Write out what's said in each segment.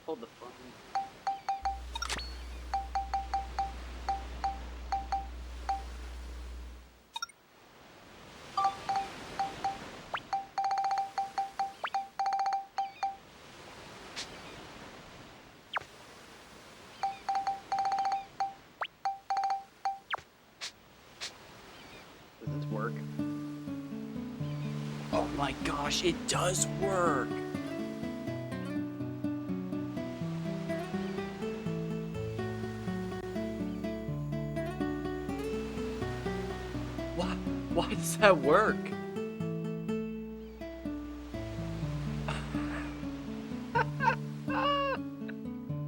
hold the phone. Does this work? Oh my gosh, it does work! Why does that work?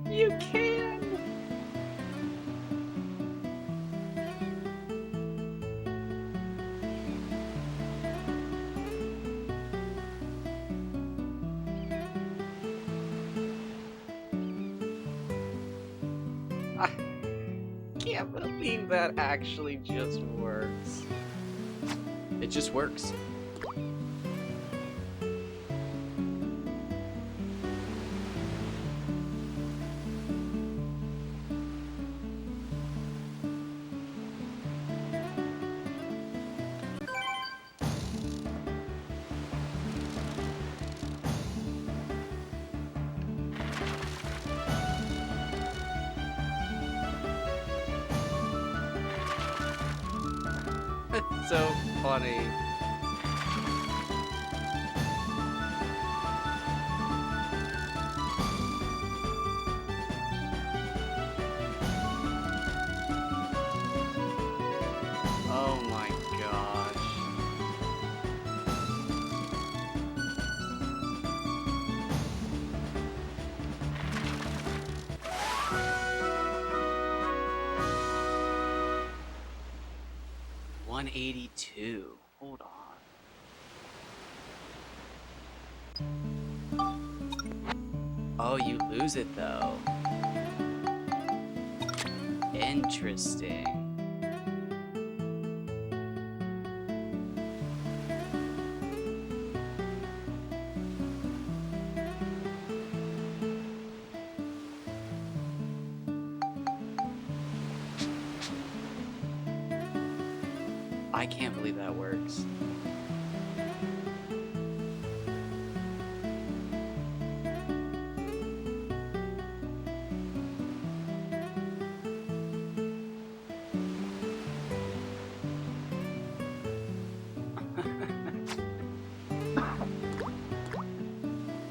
You can! I can't believe that actually just works. It just works. It's so funny. Oh my gosh. $182. Hold on. Oh, you lose it though. Interesting. I can't believe that works.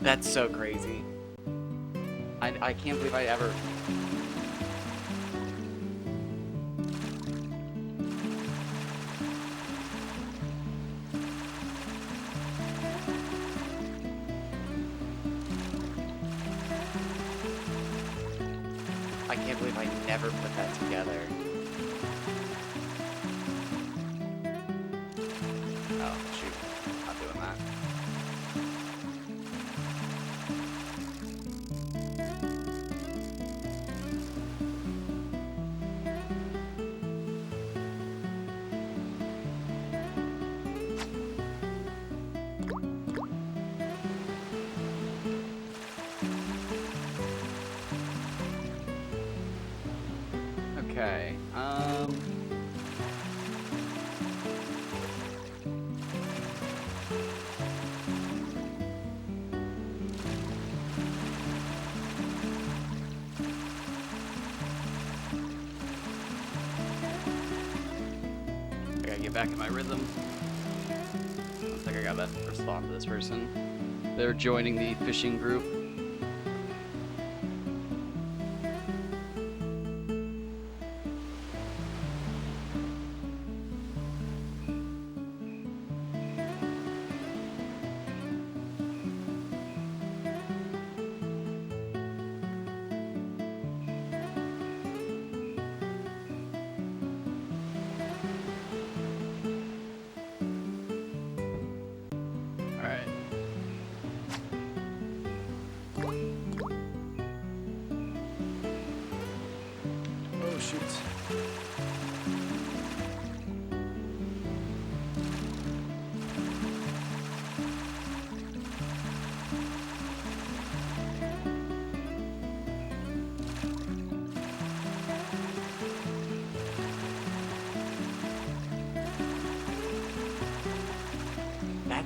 That's so crazy. I can't believe I ever... I can't believe I never put that together. Oh, shoot. Not doing that. Okay, I gotta get back in my rhythm. Looks like I gotta respond to this person. They're joining the fishing group.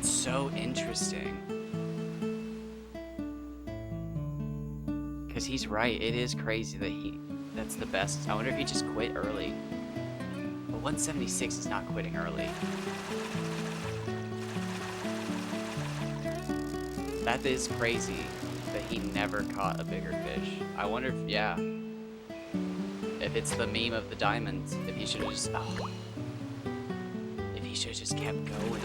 That's so interesting. Because he's right. It is crazy that that's the best. I wonder if he just quit early. But 176 is not quitting early. That is crazy that he never caught a bigger fish. I wonder if, yeah. If it's the meme of the diamonds. If he should have just, oh. If he should have just kept going.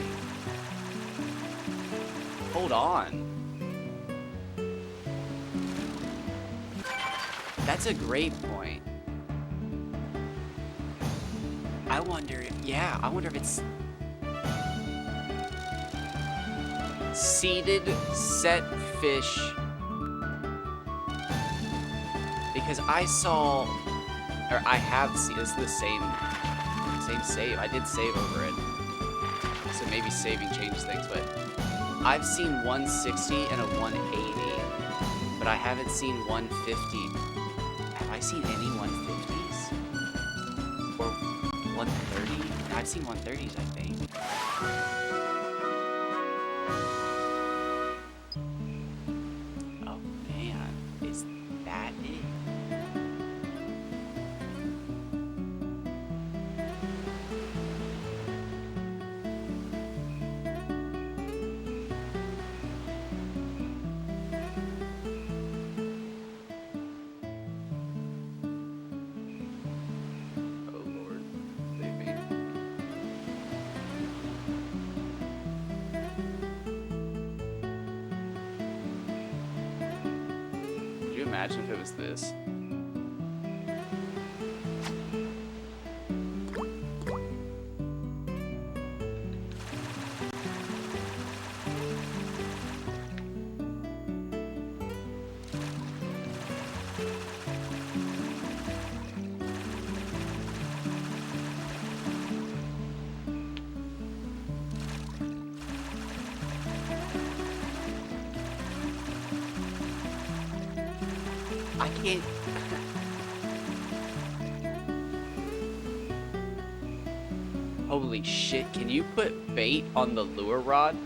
Hold on. That's a great point. I wonder if it's seeded set fish, because I saw, or I have seen, it's the same save. I did save over it, so maybe saving changes things, but I've seen 160 and a 180, but I haven't seen 150. Have I seen any 150s? Or 130? I've seen 130s, I think. Oh man, is that it? Imagine if it was this. I can't. Holy shit, can you put bait on the lure rod?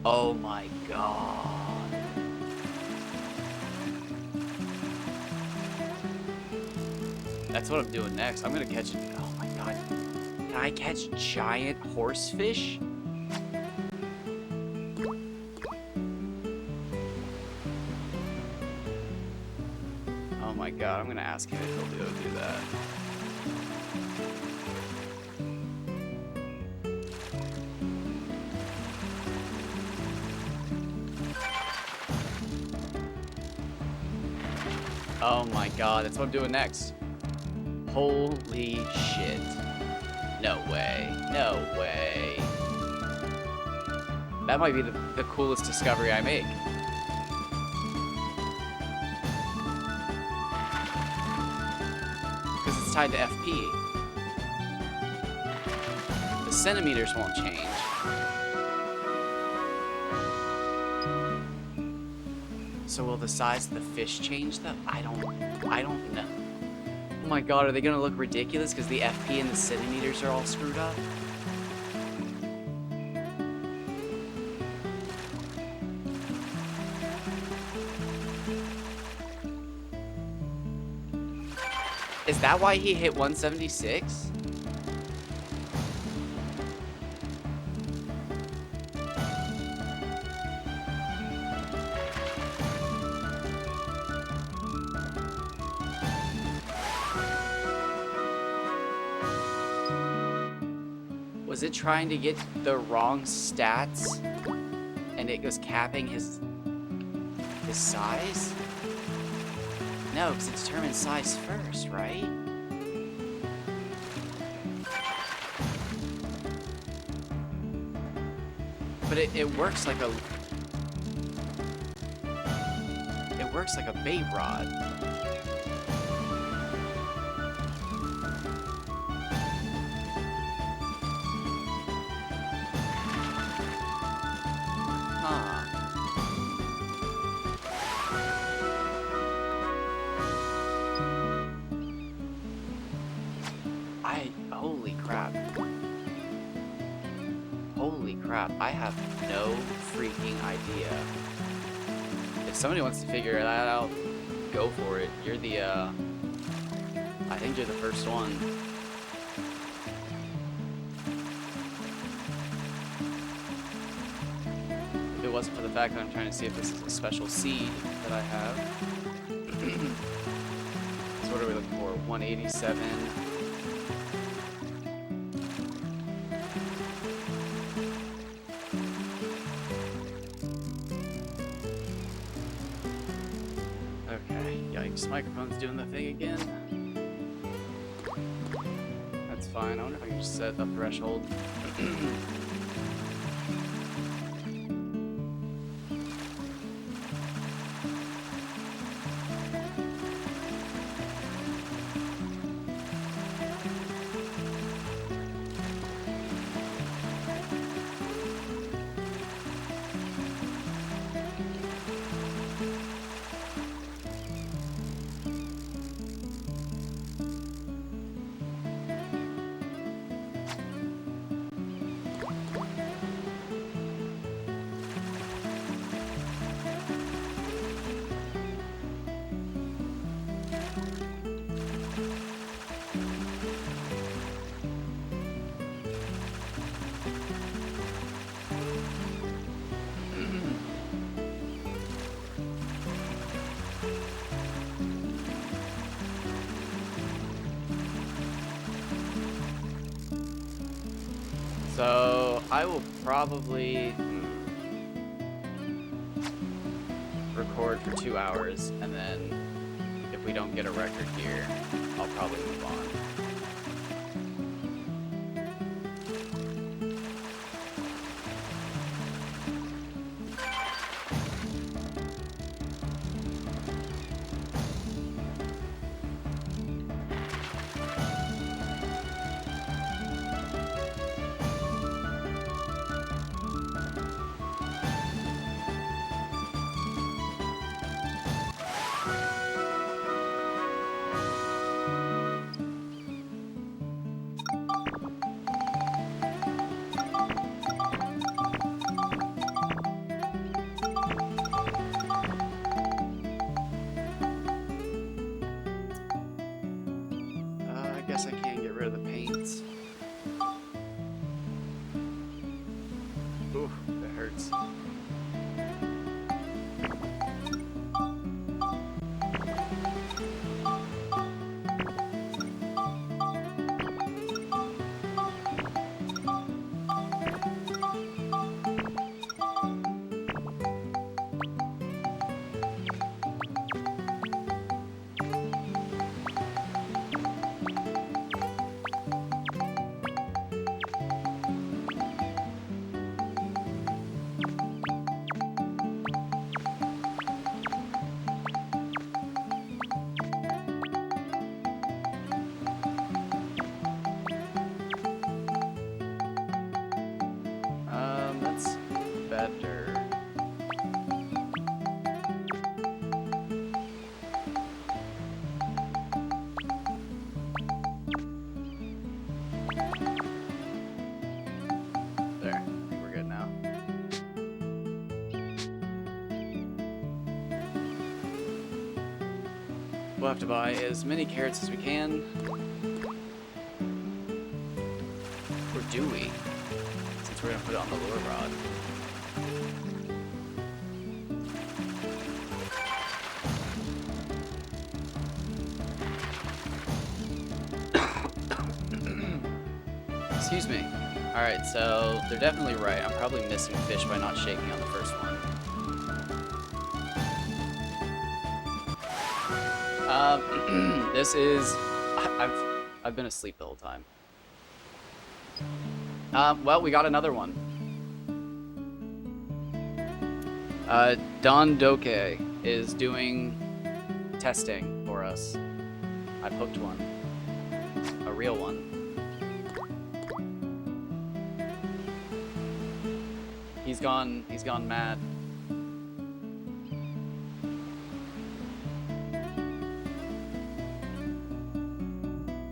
Oh my god. That's what I'm doing next. I'm gonna catch it. Oh my god. Can I catch giant horsefish? Oh my god, I'm gonna ask him if he'll be able to do that. Oh my god, that's what I'm doing next. Holy shit. No way. No way. That might be the coolest discovery I make. Because it's tied to FP. The centimeters won't change. So will the size of the fish change though? I don't know. Oh my god, are they gonna look ridiculous because the FP and the centimeters are all screwed up? Is that why he hit 176? Was it trying to get the wrong stats and it was capping his size? No, because it determines size first, right? But it works like a bait rod. Holy crap. crap. I have no freaking idea. If somebody wants to figure that out, go for it. You're the, I think you're the first one. If it wasn't for the fact that I'm trying to see if this is a special seed that I have. So what are we looking for? 187. Okay, yikes, microphone's doing the thing again. That's fine. I wonder if I can just set a threshold. So I will probably record for 2 hours, and then if we don't get a record here, I'll probably move on. I guess I can get rid of the paints. Ooh, that hurts. That's better. There, I think we're good now. We'll have to buy as many carrots as we can. Or do we? Since we're gonna put it on the lure rod. Excuse me. Alright, so they're definitely right. I'm probably missing fish by not shaking on the first one. This is... I've been asleep the whole time. Well, we got another one. Don Doke is doing testing for us. I booked one. A real one. He's gone mad.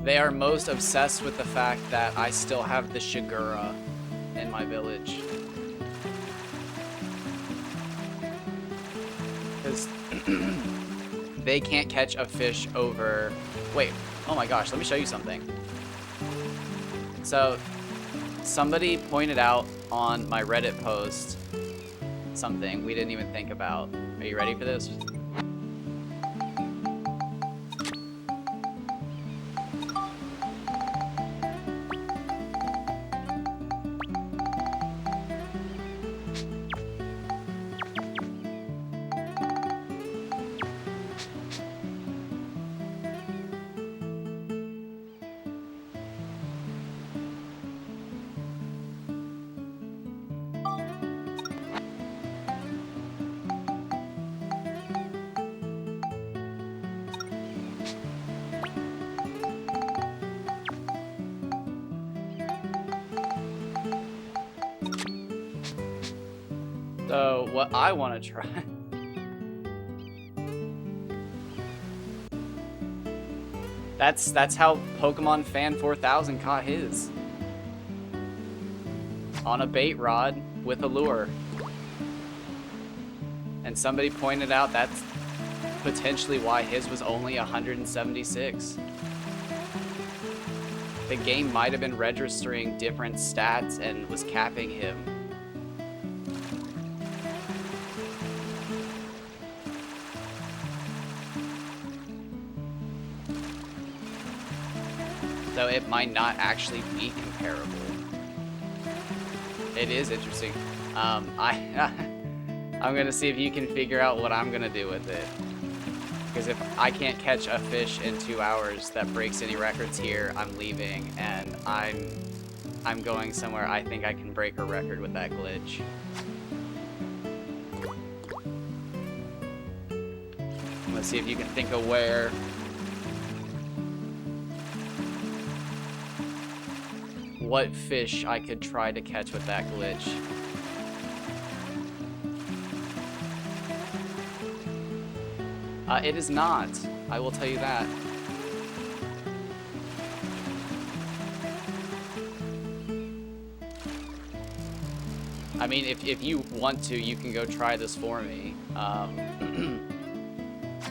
They are most obsessed with the fact that I still have the Shigura in my village. Because they can't catch a fish over... Wait, oh my gosh, let me show you something. So, somebody pointed out on my Reddit post something we didn't even think about. Are you ready for this? So, what I want to try... That's how Pokemon Fan 4000 caught his. On a bait rod with a lure. And somebody pointed out that's potentially why his was only 176. The game might have been registering different stats and was capping him. So it might not actually be comparable. It is interesting. I'm gonna see if you can figure out what I'm gonna do with it. Because if I can't catch a fish in 2 hours that breaks any records here, I'm leaving, and I'm going somewhere I think I can break a record with that glitch. I'm gonna see if you can think of where. What fish I could try to catch with that glitch. It is not. I will tell you that. I mean, if you want to, you can go try this for me.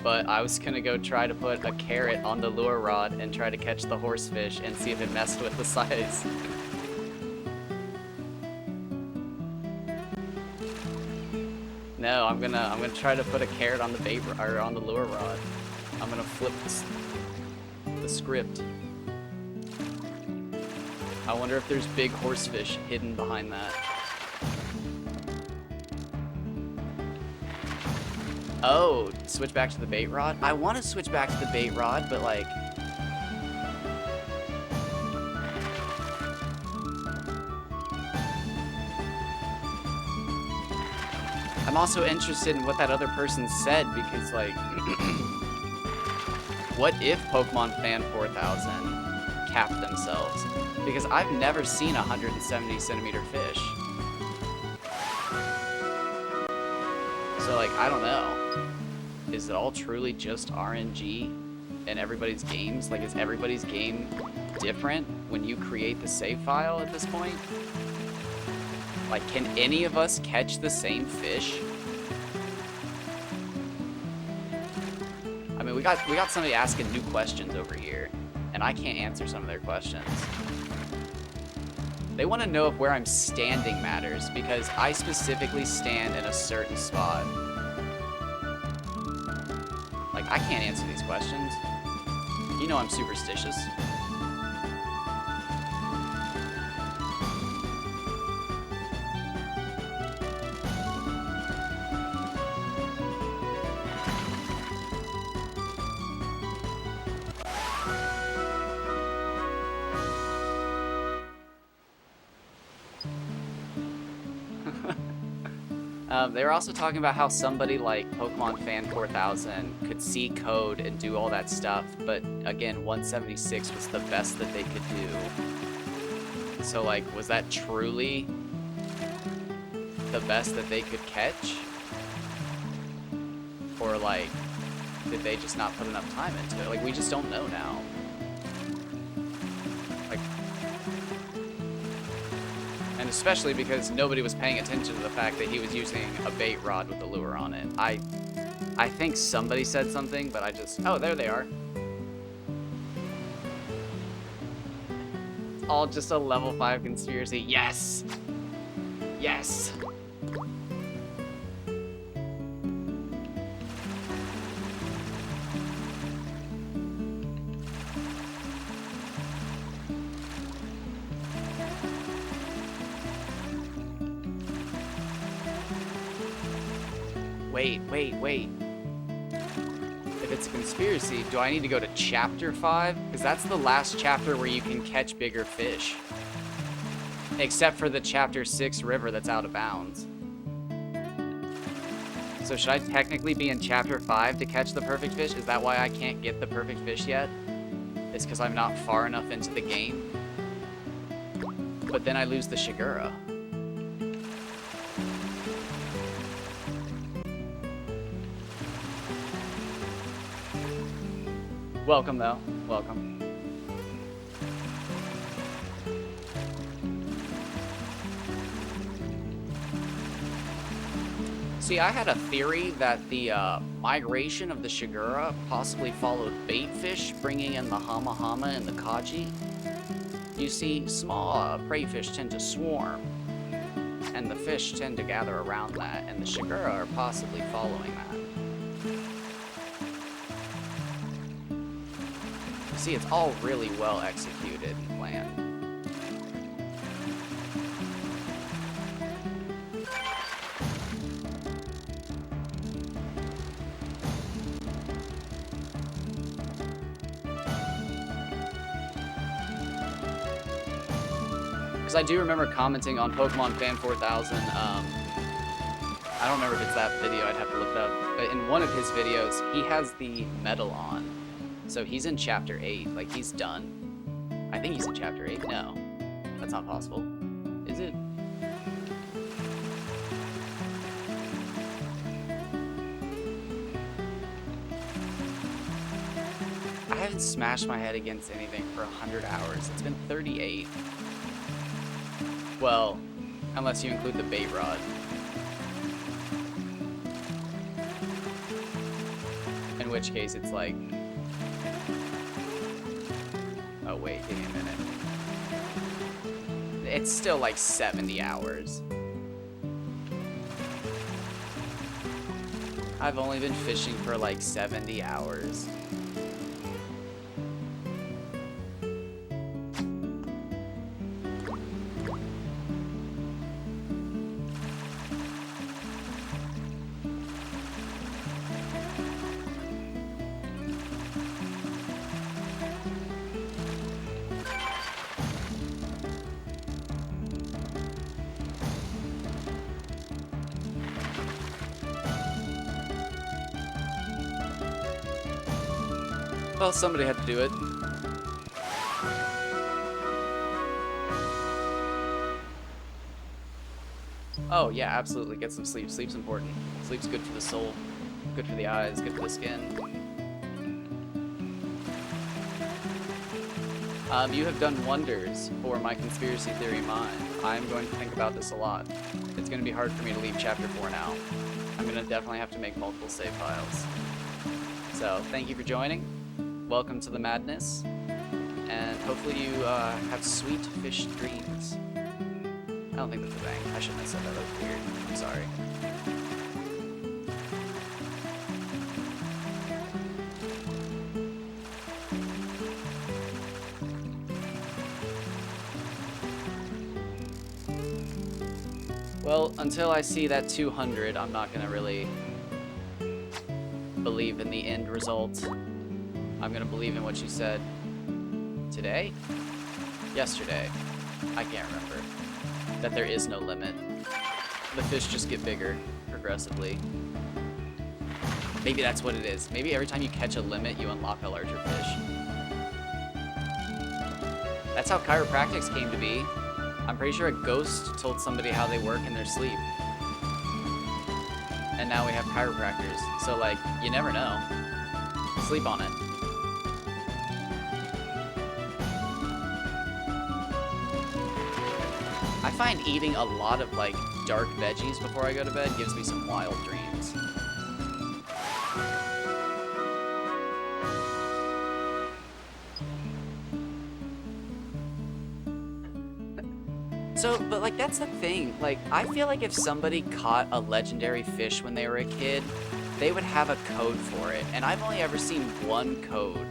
But I was gonna go try to put a carrot on the lure rod and try to catch the horsefish and see if it messed with the size. No, I'm gonna try to put a carrot on the bait or on the lure rod. I'm gonna flip the script. I wonder if there's big horsefish hidden behind that. Oh, switch back to the bait rod? I want to switch back to the bait rod, but like... I'm also interested in what that other person said, because like... what if Pokemon Fan 4000 capped themselves? Because I've never seen a 170 centimeter fish. So like, I don't know. Is it all truly just RNG in everybody's games? Like, is everybody's game different when you create the save file at this point? Like, can any of us catch the same fish? I mean, we got somebody asking new questions over here, and I can't answer some of their questions. They want to know if where I'm standing matters, because I specifically stand in a certain spot. Like, I can't answer these questions. You know I'm superstitious. They were also talking about how somebody like Pokemon Fan 4000 could see code and do all that stuff, but again, 176 was the best that they could do. So like, was that truly the best that they could catch? Or like, did they just not put enough time into it? Like, we just don't know now. Like, and especially because nobody was paying attention to the fact that he was using a bait rod with a lure on it. I think somebody said something, but I just... Oh, there they are. It's all just a level 5 conspiracy. Yes! Yes! Wait. If it's a conspiracy, do I need to go to chapter 5? Because that's the last chapter where you can catch bigger fish. Except for the chapter 6 river that's out of bounds. So should I technically be in chapter 5 to catch the perfect fish? Is that why I can't get the perfect fish yet? It's because I'm not far enough into the game? But then I lose the Shigura. Welcome, though. Welcome. See, I had a theory that the migration of the Shigura possibly followed bait fish, bringing in the Hama Hama and the Kaji. You see, small prey fish tend to swarm, and the fish tend to gather around that, and the Shigura are possibly following that. See, it's all really well executed and planned. Because I do remember commenting on Pokemon Fan 4000, I don't remember if it's that video, I'd have to look it up, but in one of his videos, he has the medal on. So he's in chapter 8, like he's done. I think he's in chapter 8. No, that's not possible. Is it? I haven't smashed my head against anything for 100 hours. It's been 38. Well, unless you include the bait rod. In which case it's like... Oh wait, give me a minute. It's still like 70 hours. I've only been fishing for like 70 hours. Well, somebody had to do it. Oh, yeah, absolutely. Get some sleep. Sleep's important. Sleep's good for the soul, good for the eyes, good for the skin. You have done wonders for my conspiracy theory mind. I'm going to think about this a lot. It's going to be hard for me to leave chapter 4 now. I'm going to definitely have to make multiple save files. So, thank you for joining. Welcome to the madness, and hopefully you have sweet fish dreams. I don't think that's a thing. I shouldn't have said that. That was weird. I'm sorry. Well, until I see that 200, I'm not gonna really believe in the end result. I'm gonna believe in what you said today? Yesterday. I can't remember. That there is no limit. The fish just get bigger progressively. Maybe that's what it is. Maybe every time you catch a limit, you unlock a larger fish. That's how chiropractics came to be. I'm pretty sure a ghost told somebody how they work in their sleep. And now we have chiropractors. So, like, you never know. Sleep on it. I find eating a lot of, like, dark veggies before I go to bed gives me some wild dreams. So, but like that's the thing. Like I feel like if somebody caught a legendary fish when they were a kid, they would have a code for it. And I've only ever seen one code.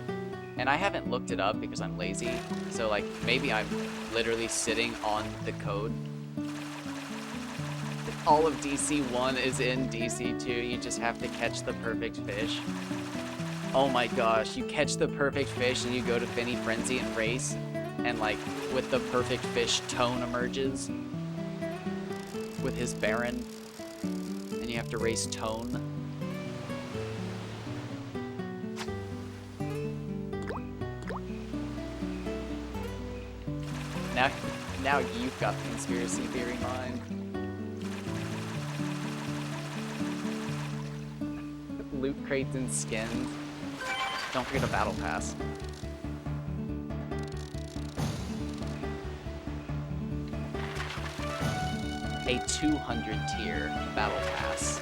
And I haven't looked it up because I'm lazy. So like maybe I'm literally sitting on the code. All of DC1 is in DC2. You just have to catch the perfect fish. Oh my gosh, you catch the perfect fish and you go to Finny Frenzy and race. And like with the perfect fish, Tone emerges with his Baron. And you have to race Tone. Now you've got the conspiracy theory mind. Loot crates and skins. Don't forget a battle pass. A 200 tier battle pass.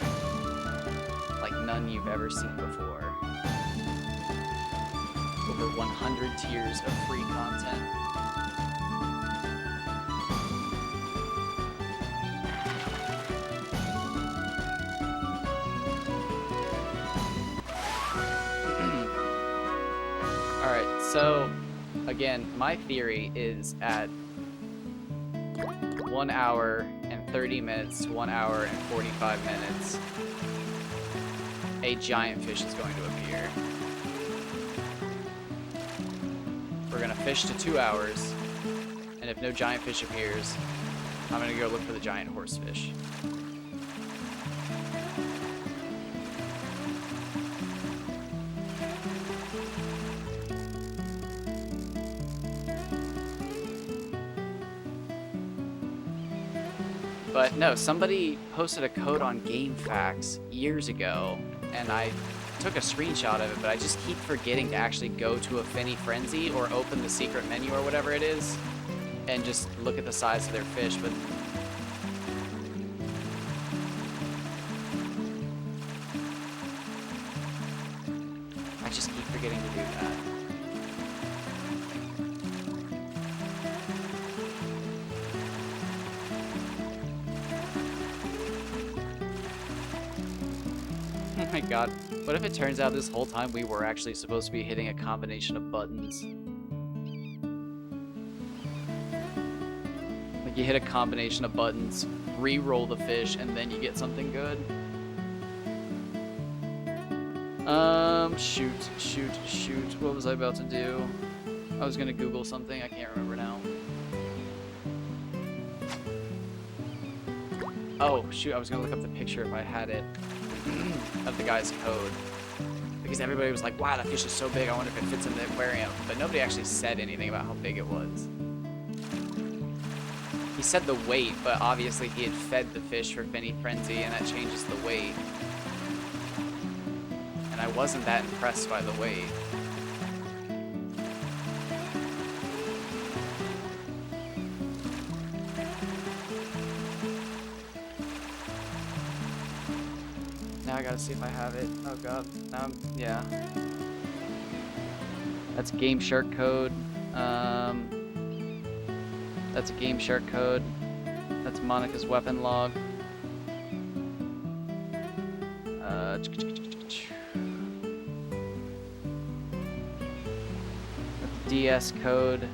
Like none you've ever seen before. Over 100 tiers of free content. So, again, my theory is at 1 hour and 30 minutes to 1 hour and 45 minutes, a giant fish is going to appear. We're gonna fish to 2 hours, and if no giant fish appears, I'm gonna go look for the giant horsefish. But no, somebody posted a code on GameFAQs years ago, and I took a screenshot of it, but I just keep forgetting to actually go to a Finny Frenzy or open the secret menu or whatever it is, and just look at the size of their fish. But I just keep forgetting to do that. Oh my god, what if it turns out this whole time we were actually supposed to be hitting a combination of buttons? Like you hit a combination of buttons, re-roll the fish, and then you get something good? Shoot. What was I about to do? I was gonna Google something, I can't remember now. Oh, shoot, I was gonna look up the picture if I had it. Of the guy's code, because everybody was like, wow, that fish is so big, I wonder if it fits in the aquarium, but nobody actually said anything about how big it was. He said the weight, but obviously he had fed the fish for Finny Frenzy, and that changes the weight, and I wasn't that impressed by the weight. Now I gotta see if I have it. Oh god. Yeah. That's Game Shark code. That's a Game Shark code. That's Monica's weapon log. That's DS code.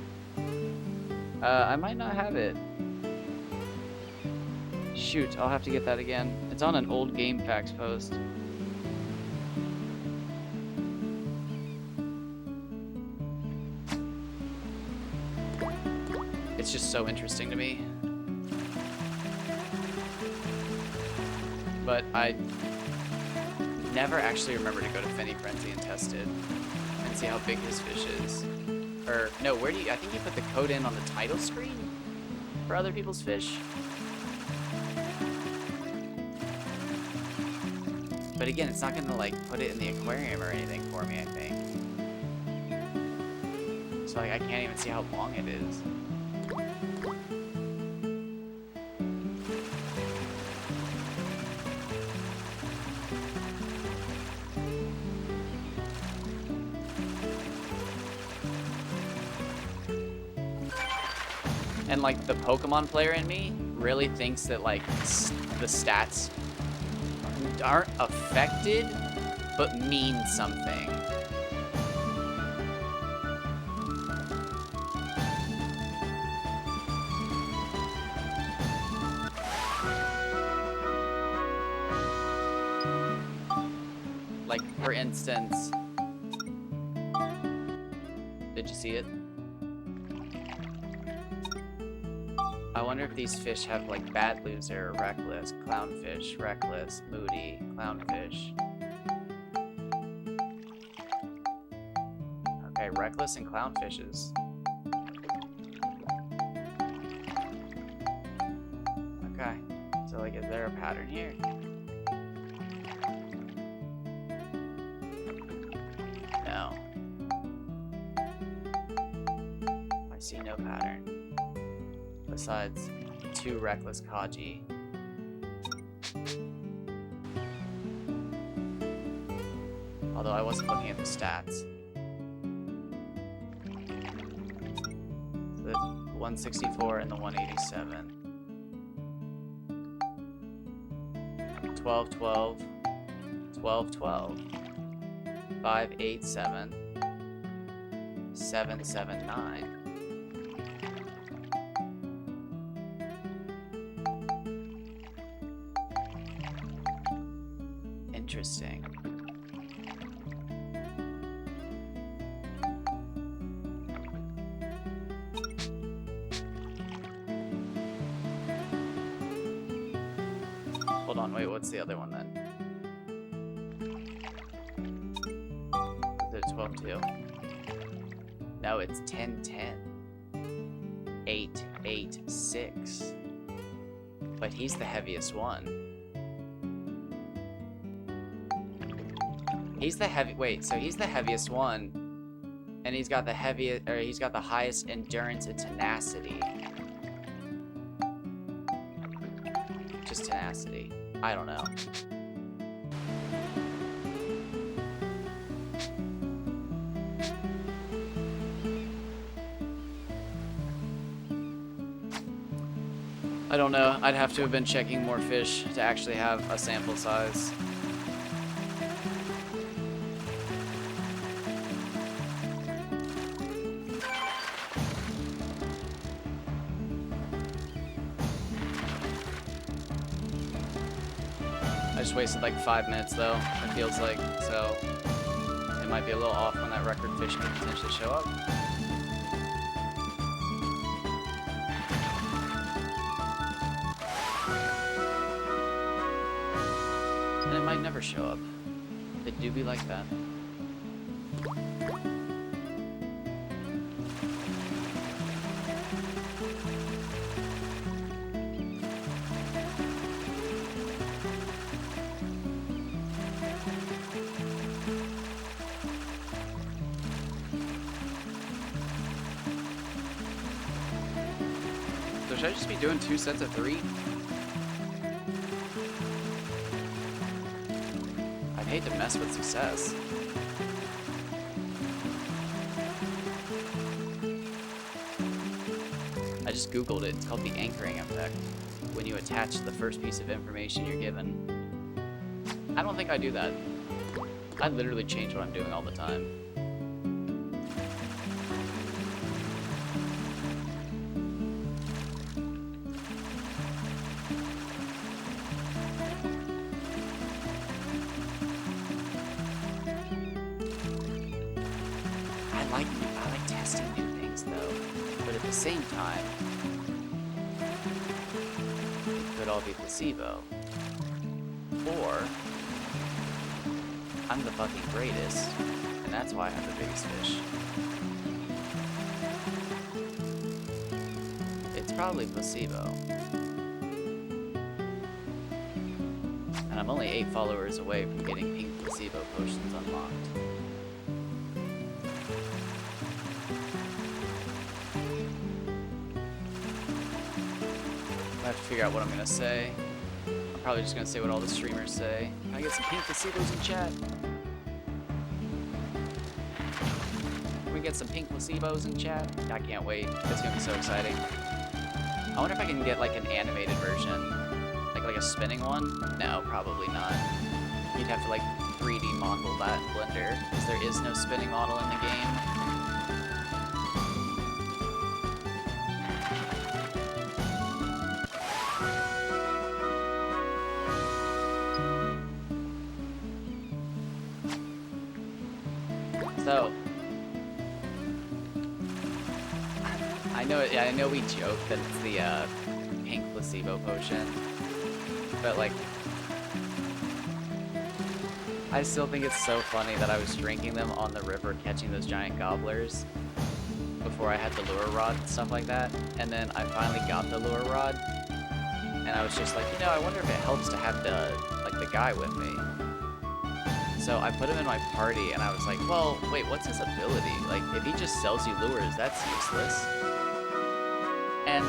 I might not have it. Shoot, I'll have to get that again. It's on an old GameFAQs post. It's just so interesting to me. But I never actually remember to go to Finny Frenzy and test it and see how big his fish is. Or, no, where do you... I think you put the code in on the title screen for other people's fish. But again, it's not gonna like put it in the aquarium or anything for me, I think. So like I can't even see how long it is. And like the Pokemon player in me really thinks that like the stats aren't affected, but mean something. Like, for instance, did you see it? I wonder if these fish have like bad loser, reckless, clownfish, reckless, moody, clownfish. Okay, reckless and clownfishes. Okay, so like, is there a pattern here? No. I see no pattern. Besides 2 reckless Kaji. Although I wasn't looking at the stats. The 164 and the 187. 12, 12, 12, 12, 5, 8, 7, 7, 7, 9. Interesting. Hold on, wait, what's the other one then? Is it 12 2? No, it's 10 10. 8 8 6. But he's the heaviest one. He's the so he's the heaviest one, and he's got the he's got the highest endurance and tenacity. Just tenacity. I don't know. I don't know. I'd have to have been checking more fish to actually have a sample size. I just wasted like 5 minutes though, it feels like, so it might be a little off when that record fish could potentially show up. And it might never show up. They do be like that. So should I just be doing 2 sets of 3? I'd hate to mess with success. I just googled it. It's called the anchoring effect. When you attach the first piece of information you're given. I don't think I do that. I literally change what I'm doing all the time. I like testing new things though, but at the same time, it could all be placebo. Or I'm the fucking greatest, and that's why I have the biggest fish. It's probably placebo. And I'm only 8 followers away from getting pink placebo potions unlocked. I have to figure out what I'm gonna say. I'm probably just gonna say what all the streamers say. Can I get some pink placebos in chat? Can we get some pink placebos in chat? I can't wait. It's gonna be so exciting. I wonder if I can get like an animated version, like a spinning one. No, probably not. You'd have to like 3D model that in Blender, because there is no spinning model in the game. So, I know we joke that it's the pink placebo potion, but like, I still think it's so funny that I was drinking them on the river, catching those giant gobblers before I had the lure rod and stuff like that, and then I finally got the lure rod, and I was just like, you know, I wonder if it helps to have the guy with me. So I put him in my party, and I was like, well, wait, what's his ability? Like, if he just sells you lures, that's useless. And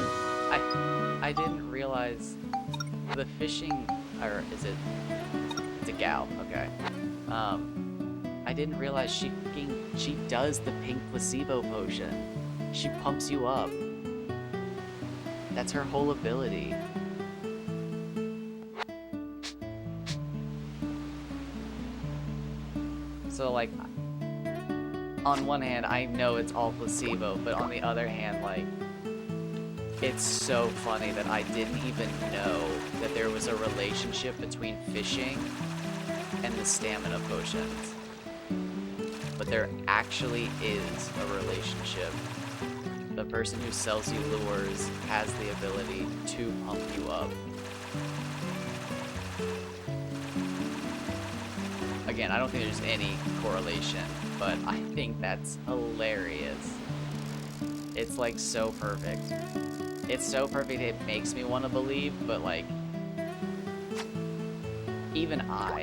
I didn't realize the fishing, or is it? It's a gal, okay. I didn't realize she does the pink placebo potion. She pumps you up. That's her whole ability. So, like, on one hand, I know it's all placebo, but on the other hand, like, it's so funny that I didn't even know that there was a relationship between fishing and the stamina potions. But there actually is a relationship. The person who sells you lures has the ability to pump you up. Again, I don't think there's any correlation, but I think that's hilarious. It's like so perfect. It's so perfect it makes me want to believe, but like, even I,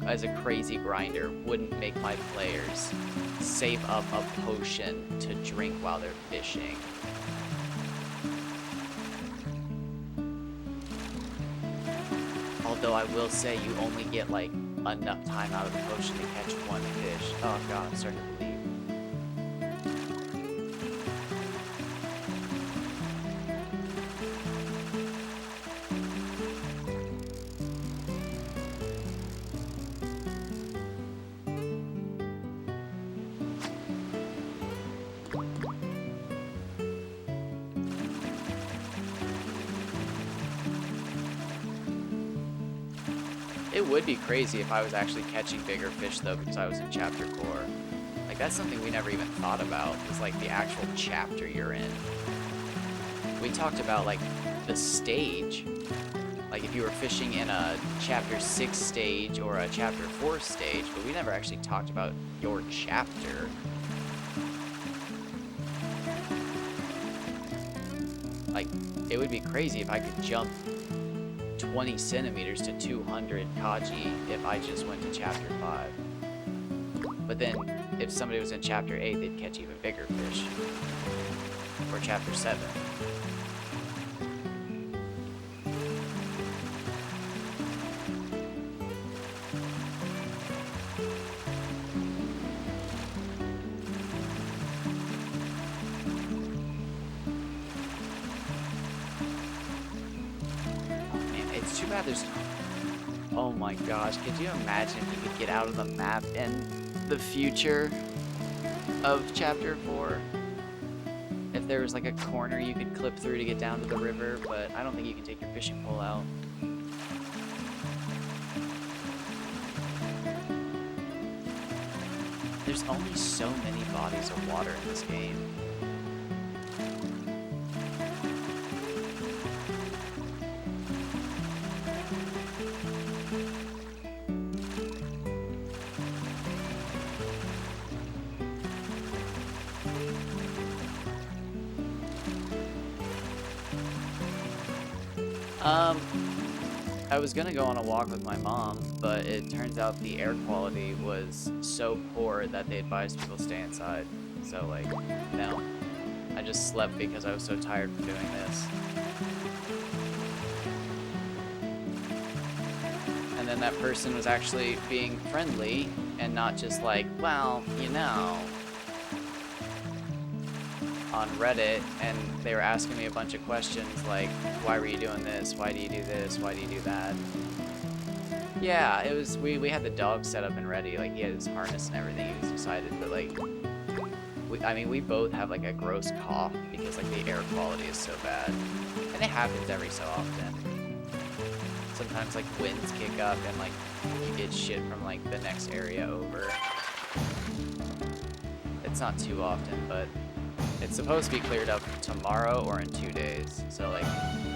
as a crazy grinder, wouldn't make my players save up a potion to drink while they're fishing. Although I will say you only get like enough time out of the potion to catch one fish. Oh god, I'm starting to believe. It would be crazy if I was actually catching bigger fish though, because I was in chapter 4. Like, that's something we never even thought about, is like the actual chapter you're in. We talked about like the stage, like if you were fishing in a chapter 6 stage or a chapter 4 stage, but we never actually talked about your chapter. Like, it would be crazy if I could jump 20 centimeters to 200 Kaji if I just went to chapter 5. But then, if somebody was in chapter 8, they'd catch even bigger fish. Or chapter 7. It's too bad there's... Oh my gosh, could you imagine if you could get out of the map in the future of chapter 4? If there was like a corner you could clip through to get down to the river, but I don't think you can take your fishing pole out. There's only so many bodies of water in this game. I was gonna go on a walk with my mom, but it turns out the air quality was so poor that they advised people to stay inside. So, like, no. I just slept because I was so tired from doing this. And then that person was actually being friendly and not just like, well, you know. on Reddit, and they were asking me a bunch of questions like, why were you doing this? Why do you do this? Why do you do that? Yeah, it was, we had the dog set up and ready, like he had his harness and everything, he was excited, but like, I mean, we both have like a gross cough because like the air quality is so bad, and it happens every so often. Sometimes like winds kick up and like you get shit from like the next area over. It's not too often, but it's supposed to be cleared up tomorrow or in 2 days. So like,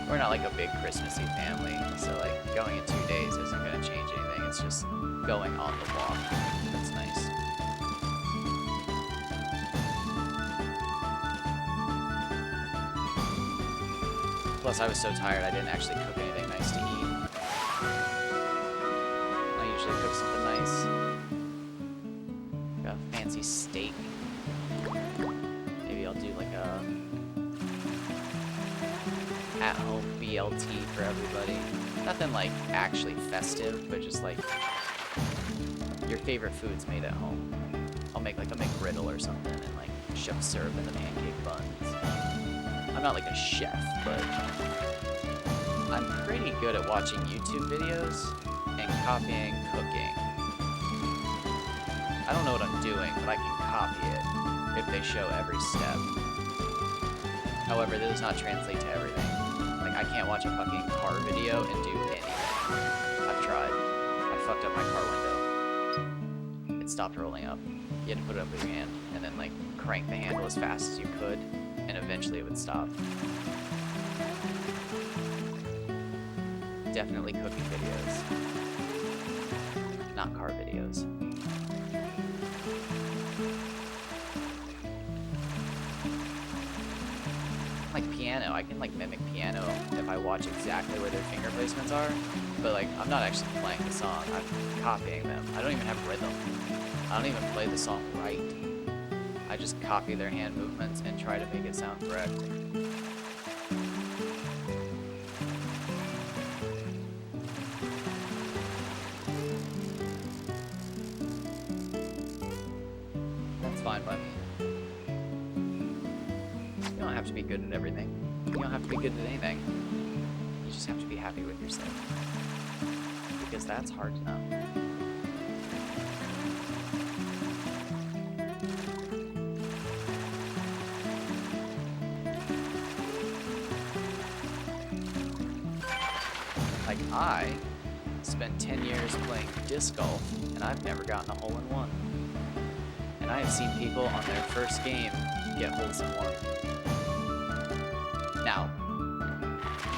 we're not like a big Christmassy family. So like, going in 2 days isn't gonna change anything. It's just going on the walk. That's nice. Plus, I was so tired I didn't actually cook anything nice to eat. I usually cook something nice. Got a fancy steak. Maybe I'll do like a at-home BLT for everybody. Nothing like actually festive, but just like your favorite foods made at home. I'll make like a McGriddle or something and like shove syrup in the pancake buns. I'm not like a chef, but I'm pretty good at watching YouTube videos and copying cooking. I don't know what I'm doing, but I can copy it if they show every step. However, that does not translate to everything. Like, I can't watch a fucking car video and do anything. I've tried. I fucked up my car window. It stopped rolling up. You had to put it up with your hand and then like crank the handle as fast as you could, and eventually it would stop. Definitely cooking videos. Not car videos. Like piano, I can like mimic piano if I watch exactly where their finger placements are, but like I'm not actually playing the song, I'm copying them. I don't even have rhythm. I don't even play the song right. I just copy their hand movements and try to make it sound correct. That's fine by me. You don't have to be good at everything. You don't have to be good at anything. You just have to be happy with yourself. Because that's hard to know. Like, I spent 10 years playing disc golf, and I've never gotten a hole-in-one. And I have seen people on their first game get holes-in-one. Now,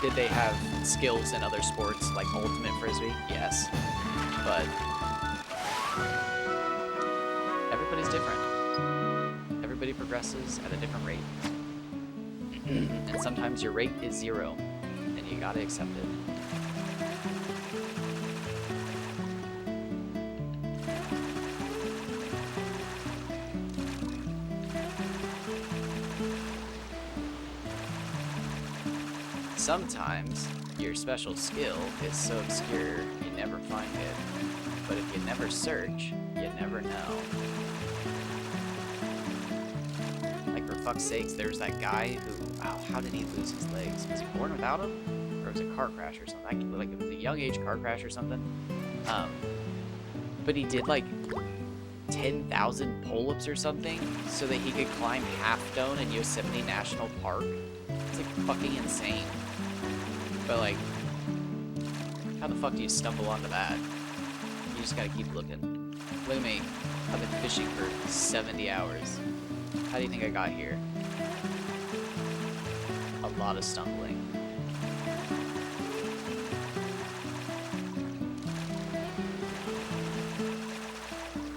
did they have skills in other sports like ultimate frisbee? Yes. But everybody's different. Everybody progresses at a different rate. And sometimes your rate is 0, and you gotta accept it. Sometimes your special skill is so obscure you never find it, but if you never search, you never know. Like, for fuck's sakes, there's that guy who, wow, how did he lose his legs? Was he born without them? Or was it a car crash or something? Like, it was a young age car crash or something. But he did like 10,000 pull-ups or something so that he could climb Half Dome in Yosemite National Park. It's like fucking insane. But like, how the fuck do you stumble onto that? You just gotta keep looking. Look at me. I've been fishing for 70 hours. How do you think I got here? A lot of stumbling.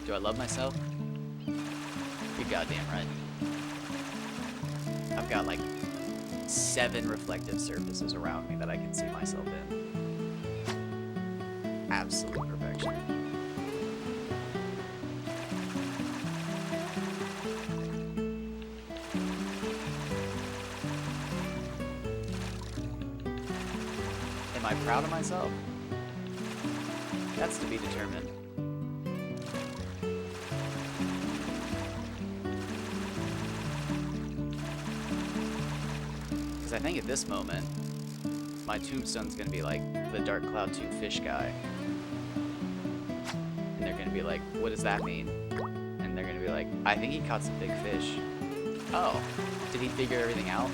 Do I love myself? You're goddamn right. I've got like 7 reflective surfaces around me that I can see myself in. Absolute perfection. Am I proud of myself? That's to be determined. I think at this moment, my tombstone's gonna be like the Dark Cloud 2 fish guy. And they're gonna be like, what does that mean? And they're gonna be like, I think he caught some big fish. Oh, did he figure everything out?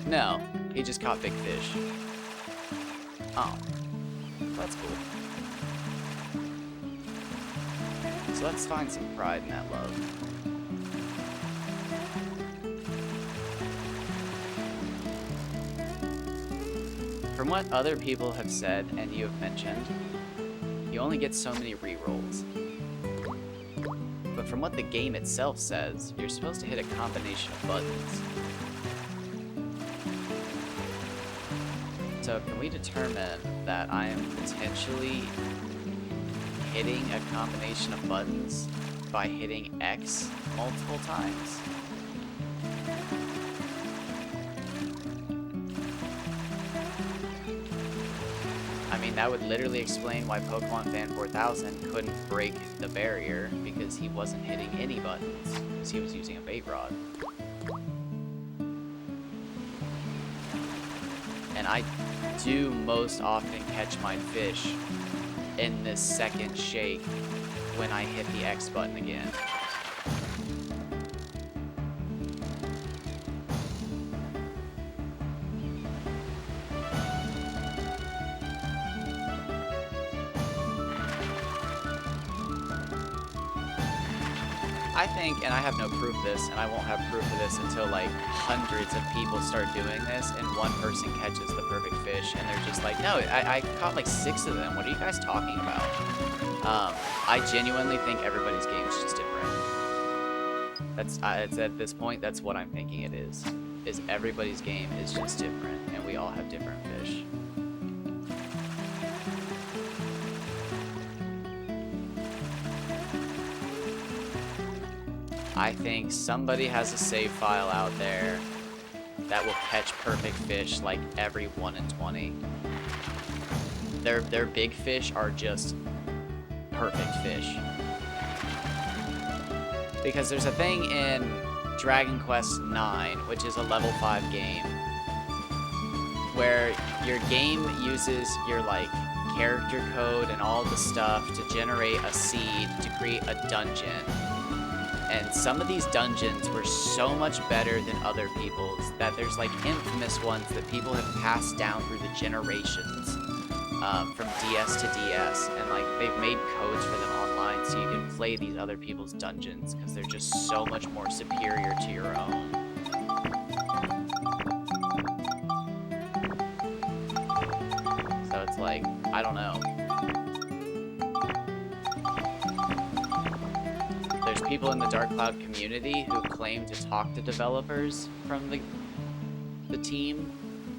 No, he just caught big fish. Oh, that's cool. So let's find some pride in that love. From what other people have said and you have mentioned, you only get so many rerolls. But from what the game itself says, you're supposed to hit a combination of buttons. So can we determine that I am potentially hitting a combination of buttons by hitting X multiple times? I mean, that would literally explain why Pokemon Fan 4000 couldn't break the barrier, because he wasn't hitting any buttons, because he was using a bait rod. And I do most often catch my fish in this second shake when I hit the X button again. I think, and I have no proof of this, and I won't have proof of this until like hundreds of people start doing this and one person catches the perfect fish and they're just like, no, I caught like 6 of them. What are you guys talking about? I genuinely think everybody's game is just different. It's at this point, that's what I'm thinking it is everybody's game is just different and we all have different fish. I think somebody has a save file out there that will catch perfect fish like every 1 in 20. Their big fish are just perfect fish. Because there's a thing in Dragon Quest IX, which is a level 5 game, where your game uses your like character code and all the stuff to generate a seed to create a dungeon. And some of these dungeons were so much better than other people's that there's like infamous ones that people have passed down through the generations, from DS to DS, and like they've made codes for them online so you can play these other people's dungeons because they're just so much more superior to your own. So it's like, I don't know. There's people in the Dark Cloud community who claim to talk to developers from the team,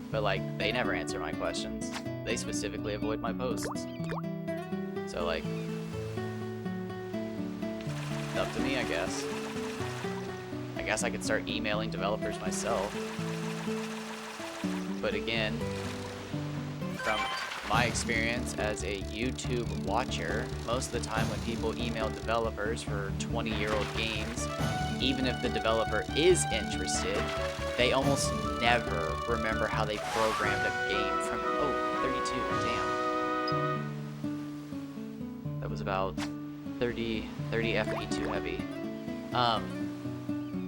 but like they never answer my questions. They specifically avoid my posts. So like, it's up to me, I guess. I guess I could start emailing developers myself. But again, from my experience as a YouTube watcher, most of the time when people email developers for 20-year-old games, even if the developer is interested, they almost never remember how they programmed a game from, 32, damn. That was about 30 FP2 heavy.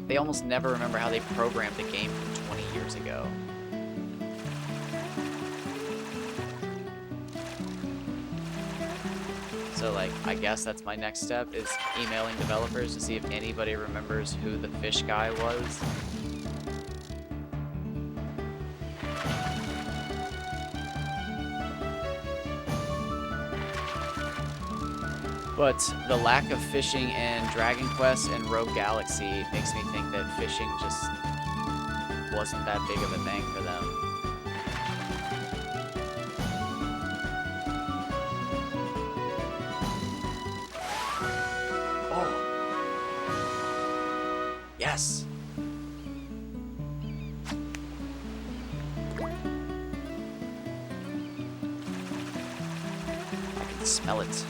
They almost never remember how they programmed a game from 20 years ago. So like, I guess that's my next step, is emailing developers to see if anybody remembers who the fish guy was. But the lack of fishing in Dragon Quest and Rogue Galaxy makes me think that fishing just wasn't that big of a thing for them. Yes! I can smell it.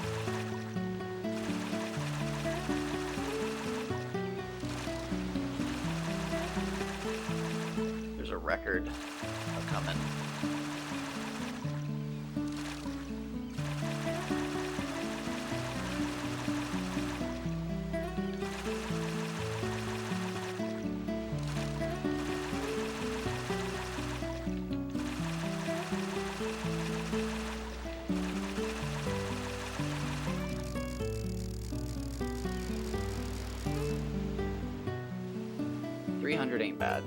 There's a record are coming. $300 ain't bad.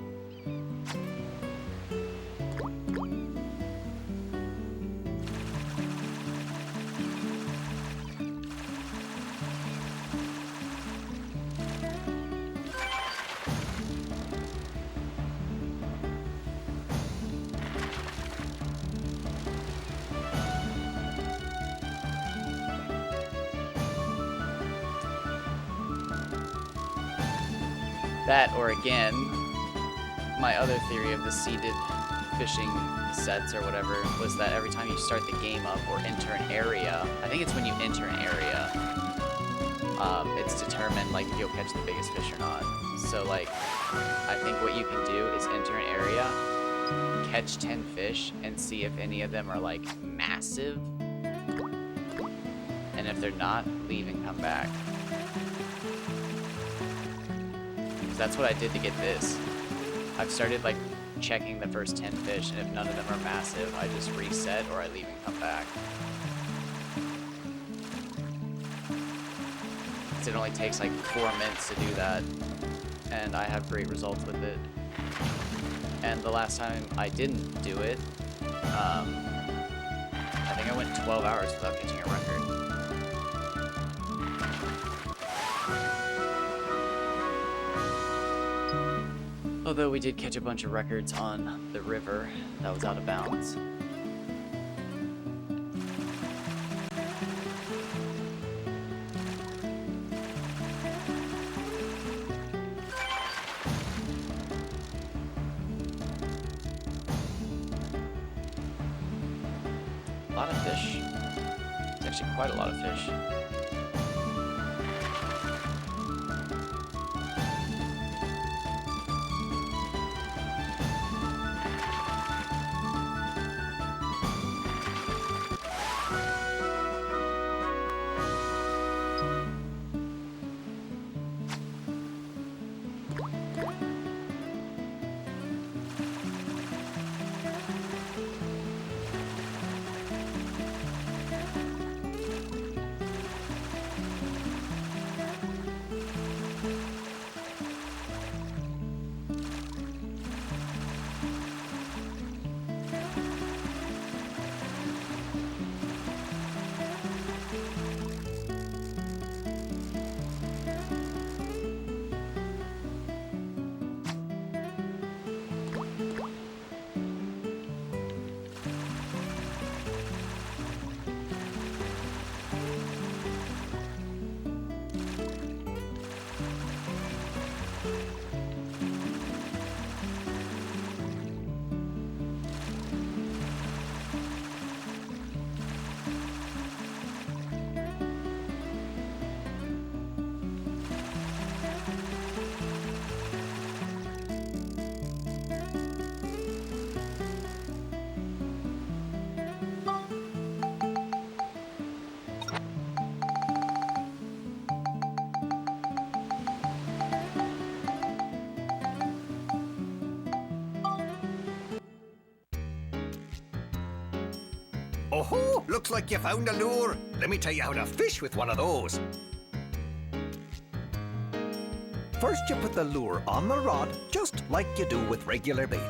That, or again, my other theory of the seeded fishing sets or whatever was that every time you start the game up or enter an area, I think it's when you enter an area, it's determined like if you'll catch the biggest fish or not. So like, I think what you can do is enter an area, catch 10 fish, and see if any of them are like massive. And if they're not, leave and come back. That's what I did to get this. I've started like checking the first 10 fish, and if none of them are massive, I just reset or I leave and come back. It only takes like 4 minutes to do that, and I have great results with it. And the last time I didn't do it, I think I went 12 hours without catching a record. Although we did catch a bunch of records on the river that was out of bounds. A lot of fish. It's actually quite a lot of fish. Oh-ho! Looks like you found a lure. Let me tell you how to fish with one of those. First, you put the lure on the rod, just like you do with regular bait.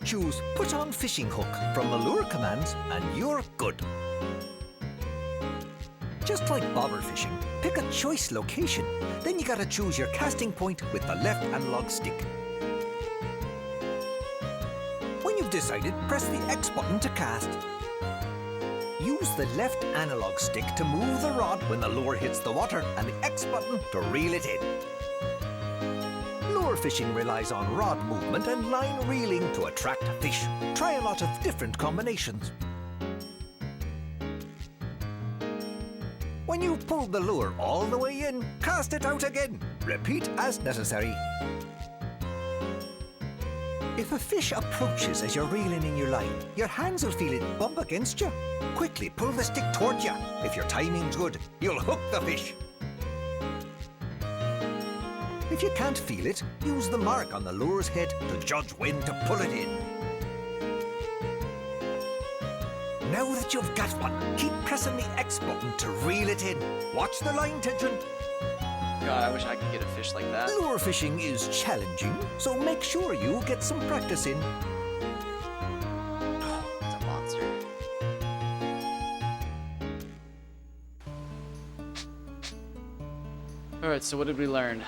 Choose Put on Fishing Hook from the lure commands, and you're good. Just like bobber fishing, pick a choice location. Then you gotta choose your casting point with the left analog stick. When you've decided, press the X button to cast. Use the left analog stick to move the rod when the lure hits the water, and the X button to reel it in. Lure fishing relies on rod movement and line reeling to attract fish. Try a lot of different combinations. When you've pulled the lure all the way in, cast it out again. Repeat as necessary. If a fish approaches as you're reeling in your line, your hands will feel it bump against you. Quickly pull the stick towards you. If your timing's good, you'll hook the fish. If you can't feel it, use the mark on the lure's head to judge when to pull it in. Now that you've got one, keep pressing the X button to reel it in. Watch the line tension. God, I wish I could get a fish like that. Lure fishing is challenging, so make sure you get some practice in. It's a monster. Alright, so what did we learn?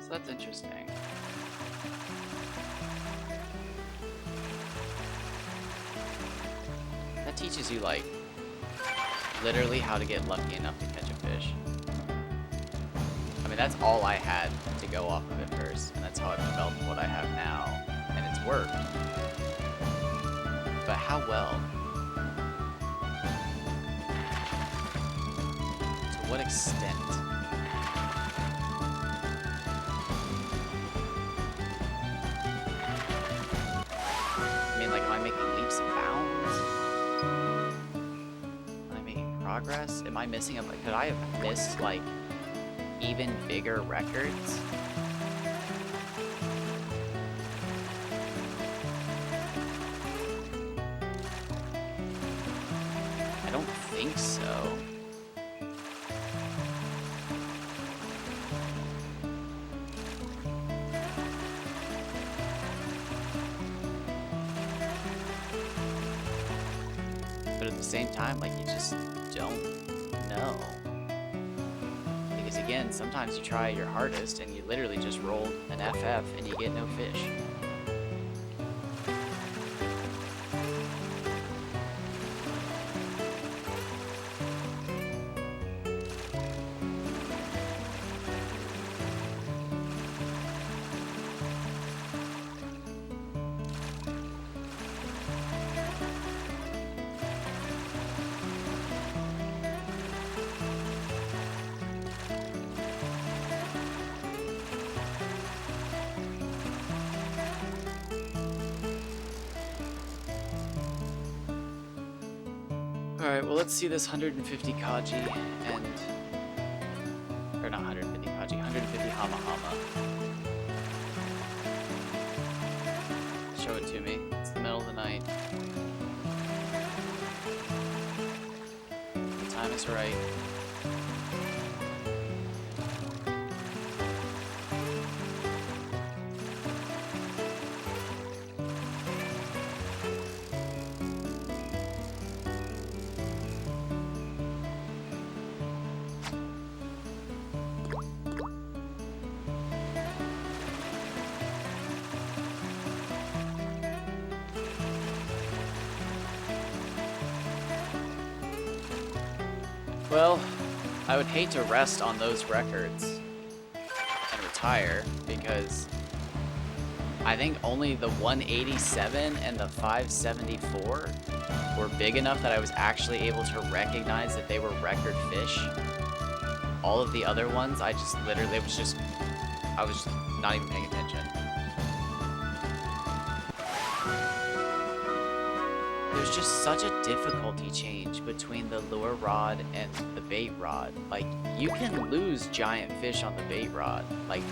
So that's interesting. That teaches you, like, literally how to get lucky enough to catch a fish. I mean, that's all I had to go off of at first, and that's how I've developed what I have now, and it's worked. But how well? To what extent? Like, am I making leaps and bounds? Am I making progress? Am I missing a... Could I have missed, like, even bigger records? I don't think so. But at the same time, like, you just don't know. Because again, sometimes you try your hardest and you literally just roll an FF and you get no fish. Alright, well, let's see this 150 Kaji and... Or not 150 Kaji, 150 Hama Hama. Show it to me. It's the middle of the night. The time is right. Well, I would hate to rest on those records and retire, because I think only the 187 and the 574 were big enough that I was actually able to recognize that they were record fish. All of the other ones, I just literally, I was just not even paying attention. there's just such a difficulty change between the lure rod and the bait rod. Like, you can lose giant fish on the bait rod. Like,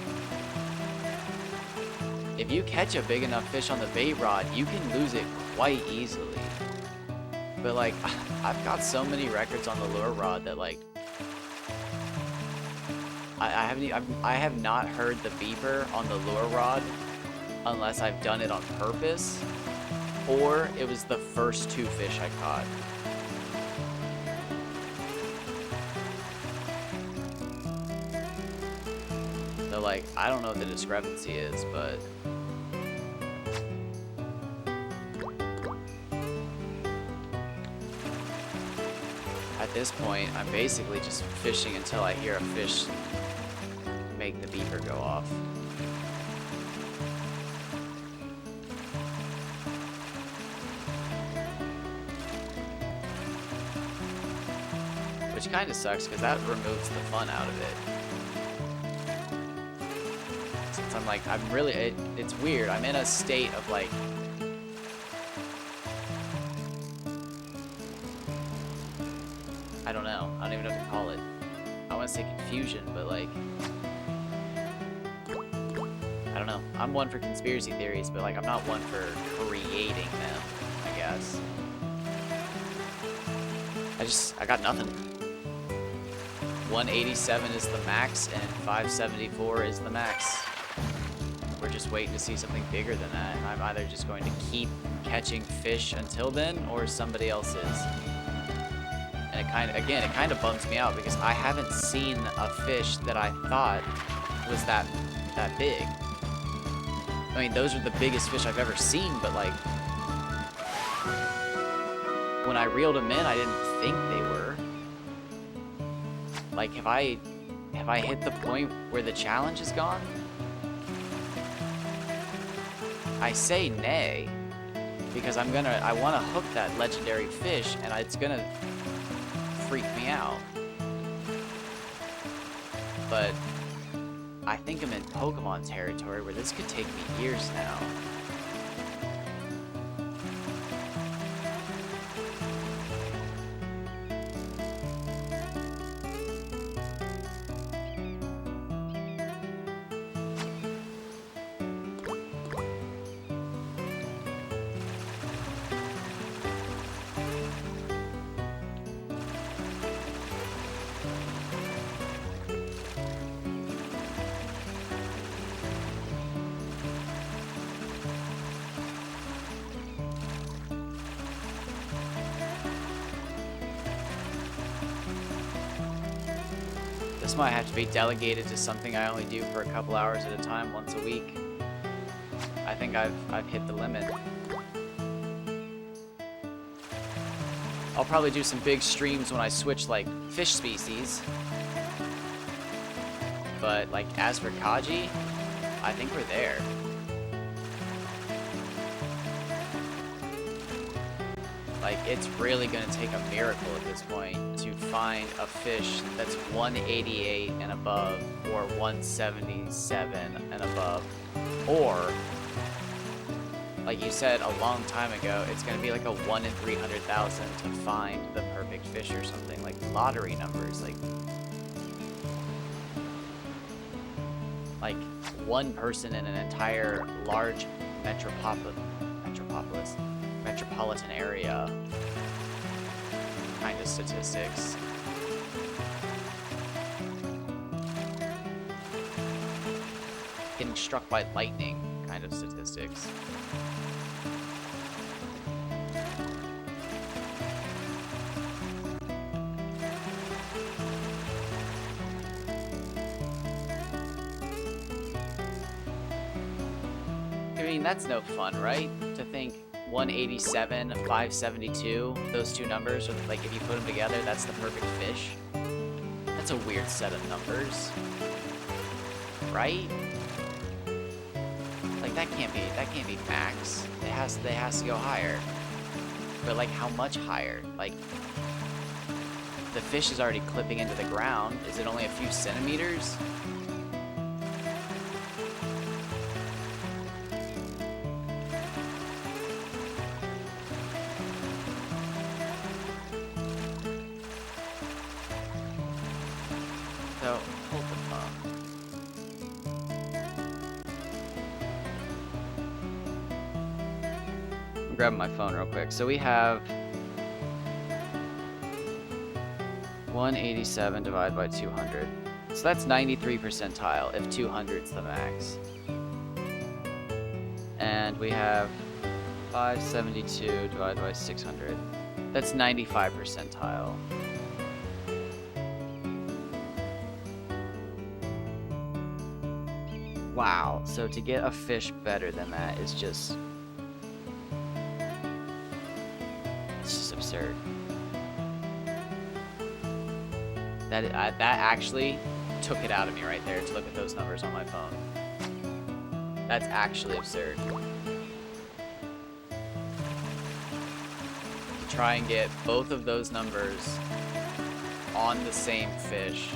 if you catch a big enough fish on the bait rod, you can lose it quite easily. But like, I've got so many records on the lure rod that like, I have not heard the beeper on the lure rod unless I've done it on purpose, or it was the first 2 fish I caught. So like, I don't know what the discrepancy is, but at this point, I'm basically just fishing until I hear a fish make the beeper go off. Which kind of sucks because that removes the fun out of it. Since I'm like, I'm really, it's weird. I'm in a state of like, I don't know. I don't even know what to call it. I want to say confusion, but like, I don't know. I'm one for conspiracy theories, but like, I'm not one for creating them, I guess. I got nothing. 187 is the max, and 574 is the max. We're just waiting to see something bigger than that, and I'm either just going to keep catching fish until then, or somebody else is. And it kind of bums me out because I haven't seen a fish that I thought was that big. I mean, those are the biggest fish I've ever seen, but like, when I reeled them in, I didn't think they were. Like, have I hit the point where the challenge is gone? I say nay, because I want to hook that legendary fish, and it's gonna freak me out. But I think I'm in Pokemon territory where this could take me years now. This might have to be delegated to something I only do for a couple hours at a time, once a week. I think I've hit the limit. I'll probably do some big streams when I switch like fish species. But like as for Kaji, I think we're there. Like, it's really gonna take a miracle at this point to find a fish that's 188 and above, or 177 and above, or, like you said a long time ago, it's gonna be like a 1 in 300,000 to find the perfect fish or something, like lottery numbers, like one person in an entire large metropolitan area kind of statistics. Getting struck by lightning kind of statistics. I mean, that's no fun, right? To think 187, 572, those two numbers, like if you put them together, that's the perfect fish. That's a weird set of numbers, right? Like that can't be max. It has to go higher. But like how much higher? Like the fish is already clipping into the ground. Is it only a few centimeters? So, hold the phone. I'm grabbing my phone real quick. So we have 187 divided by 200. So that's 93 percentile if 200's the max. And we have 572 divided by 600. That's 95 percentile. Wow, so to get a fish better than that is just... it's just absurd. That actually took it out of me right there to look at those numbers on my phone. That's actually absurd. To try and get both of those numbers on the same fish,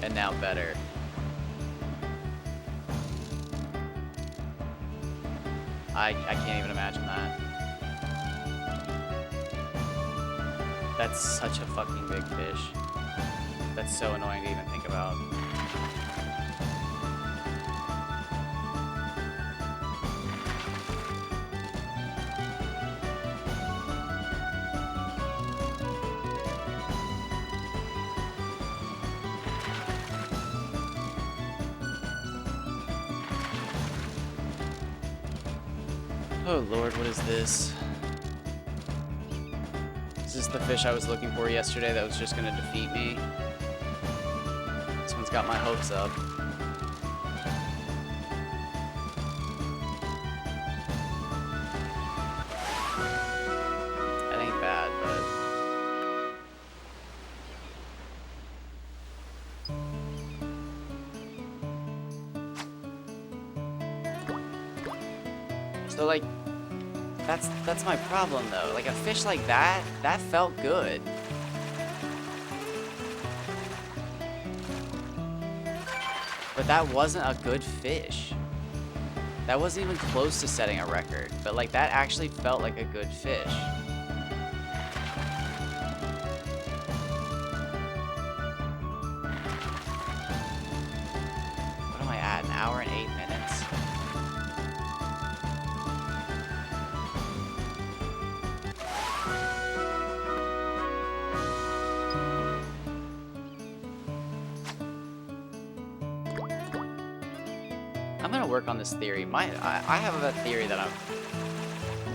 and now better. I can't even imagine that. That's such a fucking big fish. That's so annoying to even think about. Oh lord, what is this? Is this the fish I was looking for yesterday that was just gonna defeat me? This one's got my hopes up. That ain't bad, but... so like, that's my problem though. Like a fish like that felt good. But that wasn't a good fish. That wasn't even close to setting a record. But like that actually felt like a good fish. What am I at? An hour and 8 minutes? I'm gonna work on this theory. I have a theory that I'm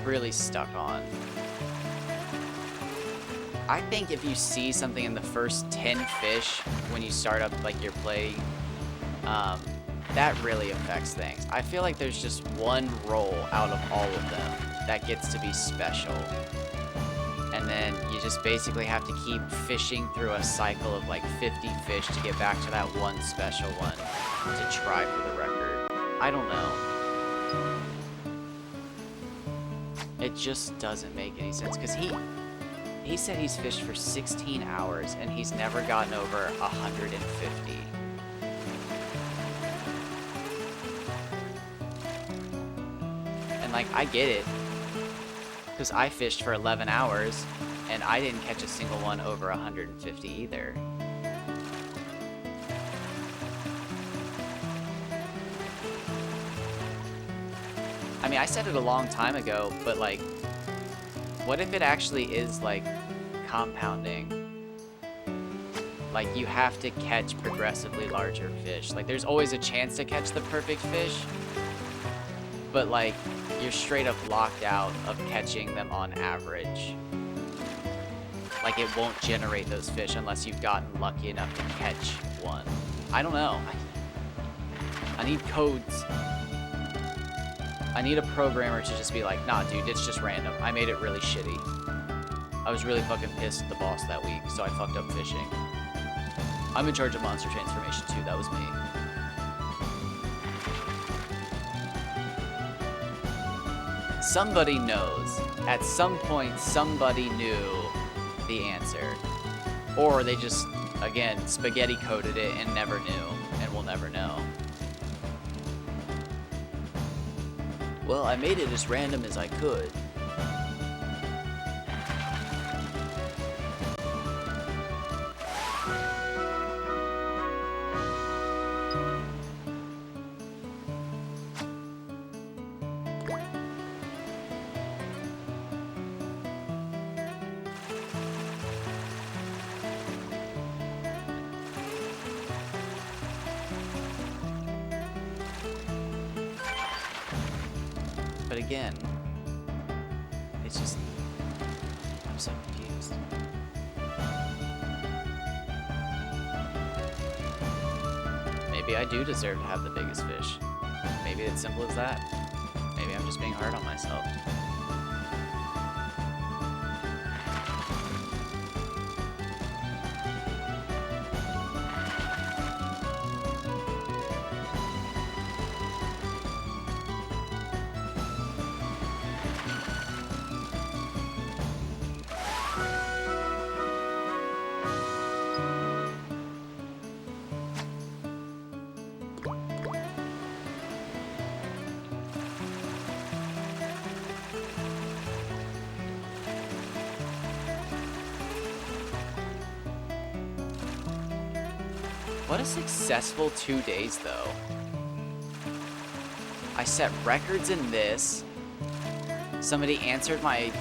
really stuck on. I think if you see something in the first 10 fish when you start up like your play, that really affects things. I feel like there's just one roll out of all of them that gets to be special. And then you just basically have to keep fishing through a cycle of like 50 fish to get back to that one special one to try for the record. I don't know. It just doesn't make any sense because he said he's fished for 16 hours and he's never gotten over 150. And like, I get it because I fished for 11 hours and I didn't catch a single one over 150 either. I mean, I said it a long time ago, but like, what if it actually is like compounding? Like, you have to catch progressively larger fish. Like, there's always a chance to catch the perfect fish, but like, you're straight up locked out of catching them on average. Like, it won't generate those fish unless you've gotten lucky enough to catch one. I don't know. I need codes. I need a programmer to just be like, nah, dude, it's just random. I made it really shitty. I was really fucking pissed at the boss that week, so I fucked up fishing. I'm in charge of Monster Transformation 2. That was me. Somebody knows. At some point, somebody knew the answer. Or they just, again, spaghetti coded it and never knew, and will never know. Well, I made it as random as I could. But again, it's just... I'm so confused. Maybe I do deserve to have the biggest fish. Maybe it's simple as that. Maybe I'm just being hard on myself. What a successful 2 days, though. I set records in this. Somebody answered my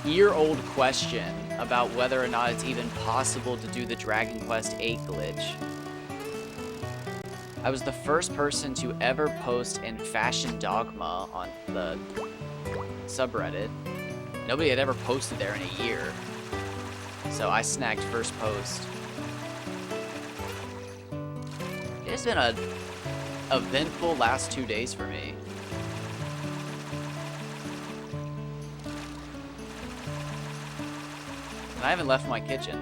year-old question about whether or not it's even possible to do the Dragon Quest VIII glitch. I was the first person to ever post in Fashion Dogma on the subreddit. Nobody had ever posted there in a year. So I snagged first post. It's been a eventful last 2 days for me. And I haven't left my kitchen.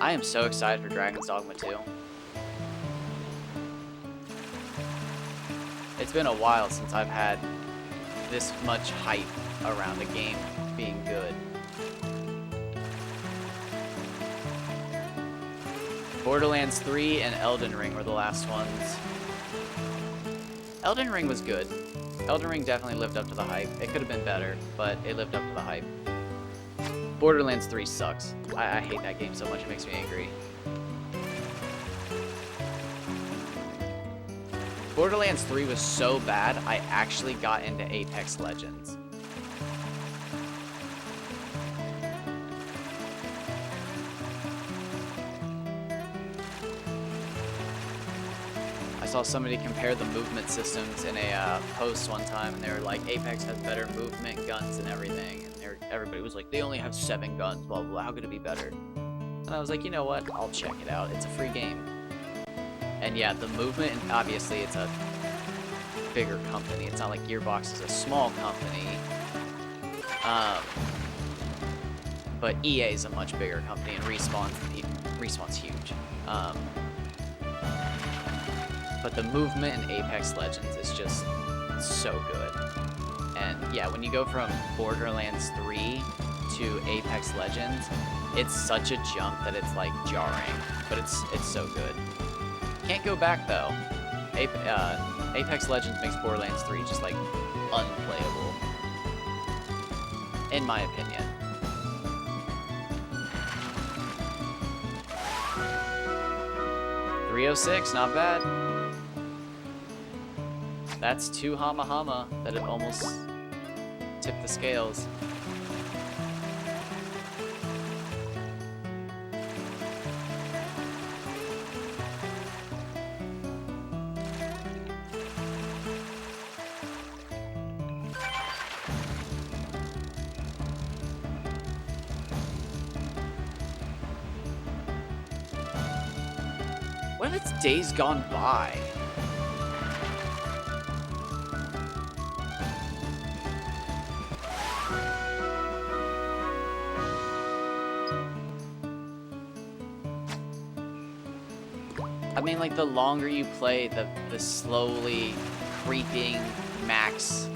I am so excited for Dragon's Dogma 2. It's been a while since I've had this much hype around a game being good. Borderlands 3 and Elden Ring were the last ones. Elden Ring was good. Elden Ring definitely lived up to the hype. It could have been better, but it lived up to the hype. Borderlands 3 sucks. I hate that game so much, it makes me angry. Borderlands 3 was so bad, I actually got into Apex Legends. I saw somebody compare the movement systems in a post one time, and they were like, Apex has better movement, guns, and everything. And everybody was like, they only have 7 guns, blah, blah, blah, how could it be better? And I was like, you know what, I'll check it out, it's a free game. And yeah, the movement, and obviously it's a bigger company. It's not like Gearbox is a small company. But EA is a much bigger company, and Respawn's huge. But the movement in Apex Legends is just so good. And yeah, when you go from Borderlands 3 to Apex Legends, it's such a jump that it's like jarring, but it's so good. Can't go back though. Apex Legends makes Borderlands 3 just like unplayable, in my opinion. .306, not bad. That's 2 Hama Hama that have almost tipped the scales. What if it's Days Gone By? I mean, like, the longer you play, the slowly creeping max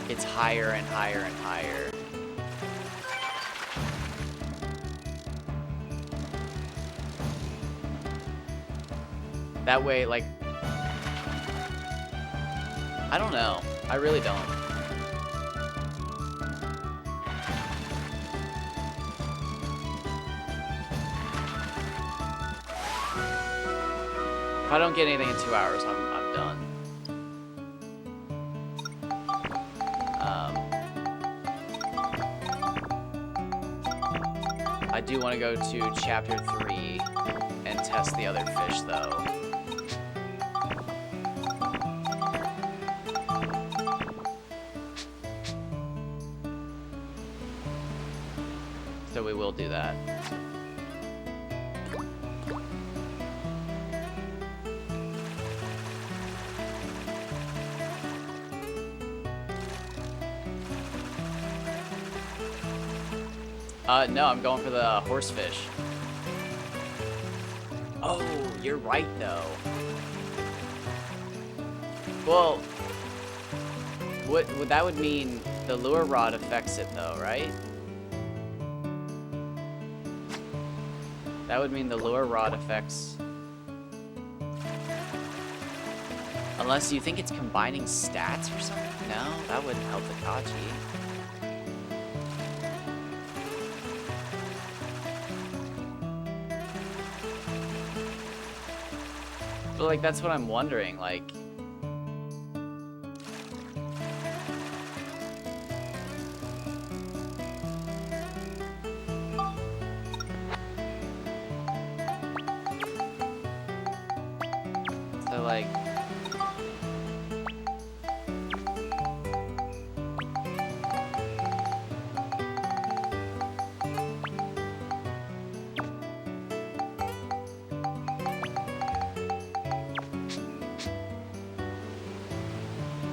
gets higher and higher and higher. That way, like, I don't know. I really don't. If I don't get anything in 2 hours, I'm done. do want to go to chapter 3 and test the other fish, though. So we will do that. No, I'm going for the horsefish. Oh, you're right, though. Well, that would mean the lure rod affects it, though, right? That would mean the lure rod affects... Unless you think it's combining stats or something? No, that wouldn't help the Kaji. But, like, that's what I'm wondering, like... So, like...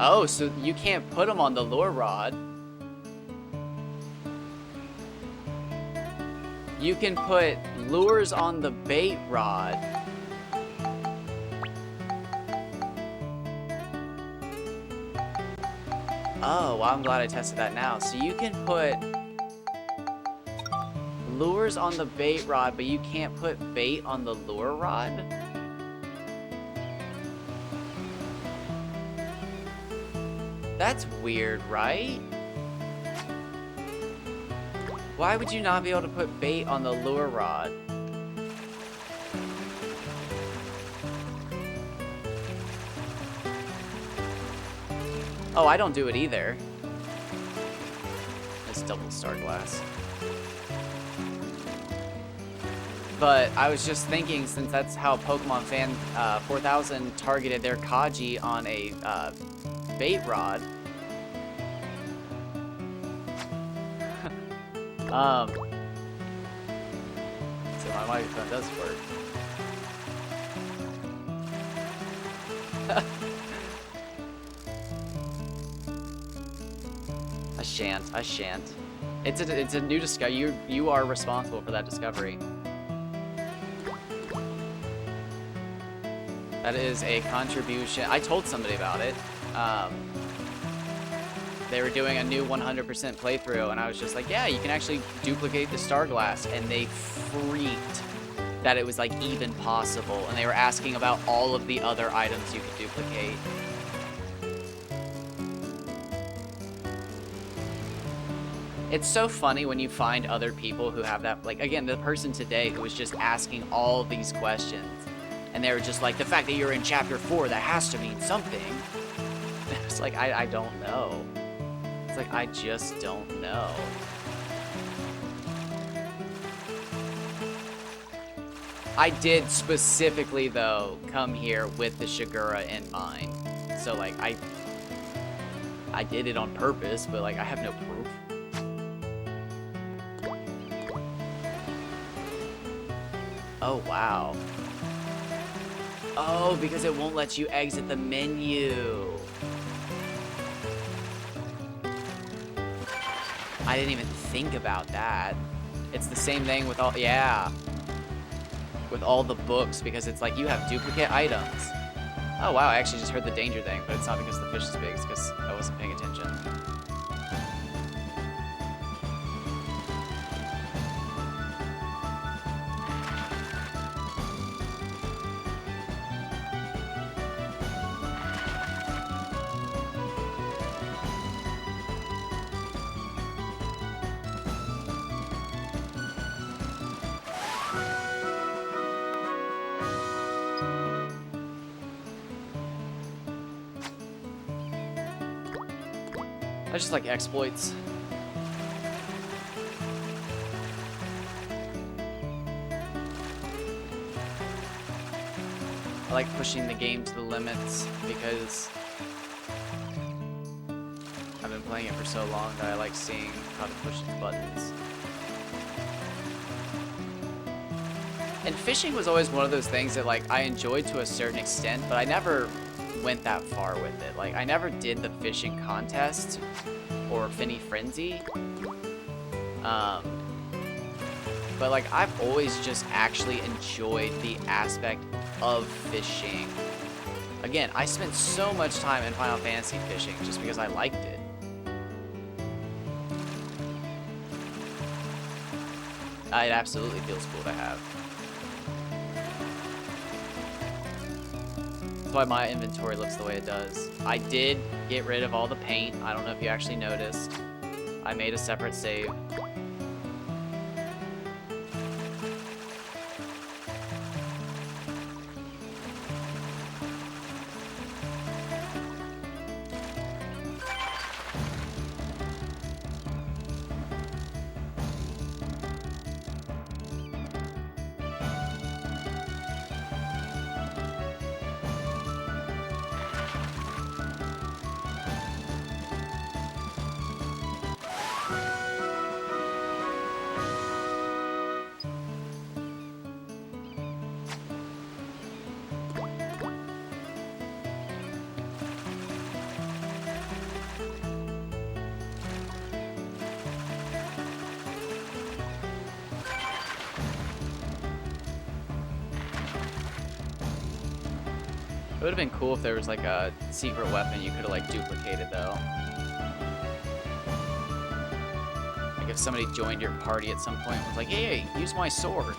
Oh, so you can't put them on the lure rod. You can put lures on the bait rod. Oh, well, I'm glad I tested that now. So you can put lures on the bait rod, but you can't put bait on the lure rod? That's weird, right? Why would you not be able to put bait on the lure rod? Oh, I don't do it either. It's double star glass. But I was just thinking, since that's how Pokemon Fan 4000 targeted their Kaji on a bait rod. So my microphone does work. I shan't. It's a new discovery. You are responsible for that discovery. That is a contribution. I told somebody about it. They were doing a new 100% playthrough, and I was just like, yeah, you can actually duplicate the star glass, and they freaked that it was like even possible, and they were asking about all of the other items you could duplicate. It's so funny when you find other people who have that, like, again, the person today who was just asking all these questions, and they were just like, the fact that you're in chapter 4, that has to mean something. It's like, I don't know. It's like, I just don't know. I did specifically, though, come here with the Shigura in mind. So, like, I did it on purpose, but, like, I have no proof. Oh, wow. Oh, because it won't let you exit the menu. I didn't even think about that. It's the same thing with all, yeah. With all the books, because it's like you have duplicate items. Oh wow, I actually just heard the danger thing, but it's not because the fish is big, it's because I wasn't paying attention. I just like exploits. I like pushing the game to the limits because I've been playing it for so long that I like seeing how to push its buttons. And fishing was always one of those things that like I enjoyed to a certain extent, but I never went that far with it. Like I never did the fishing contest or Finny Frenzy. But like I've always just actually enjoyed the aspect of fishing. Again, I spent so much time in Final Fantasy fishing just because I liked it. It absolutely feels cool to have. That's why my inventory looks the way it does. I did get rid of all the paint. I don't know if you actually noticed. I made a separate save. It would have been cool if there was like a secret weapon you could have like duplicated though. Like if somebody joined your party at some point and was like, hey, use my sword.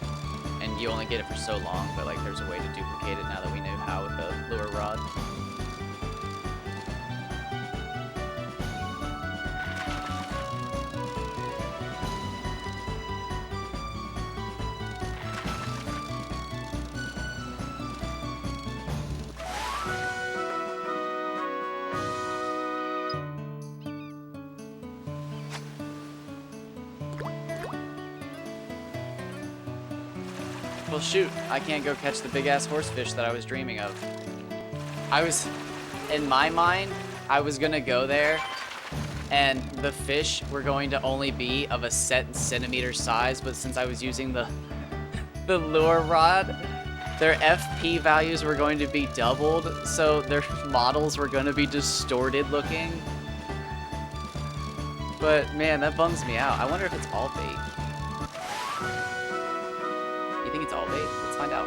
And you only get it for so long, but like there's a way to duplicate it now that we know how with the lure rod. Well, shoot, I can't go catch the big-ass horsefish that I was dreaming of. In my mind, I was gonna go there, and the fish were going to only be of a set centimeter size, but since I was using the lure rod, their FP values were going to be doubled, so their models were going to be distorted looking. But man, that bums me out. I wonder if it's all bait. You think it's all bait? Let's find out.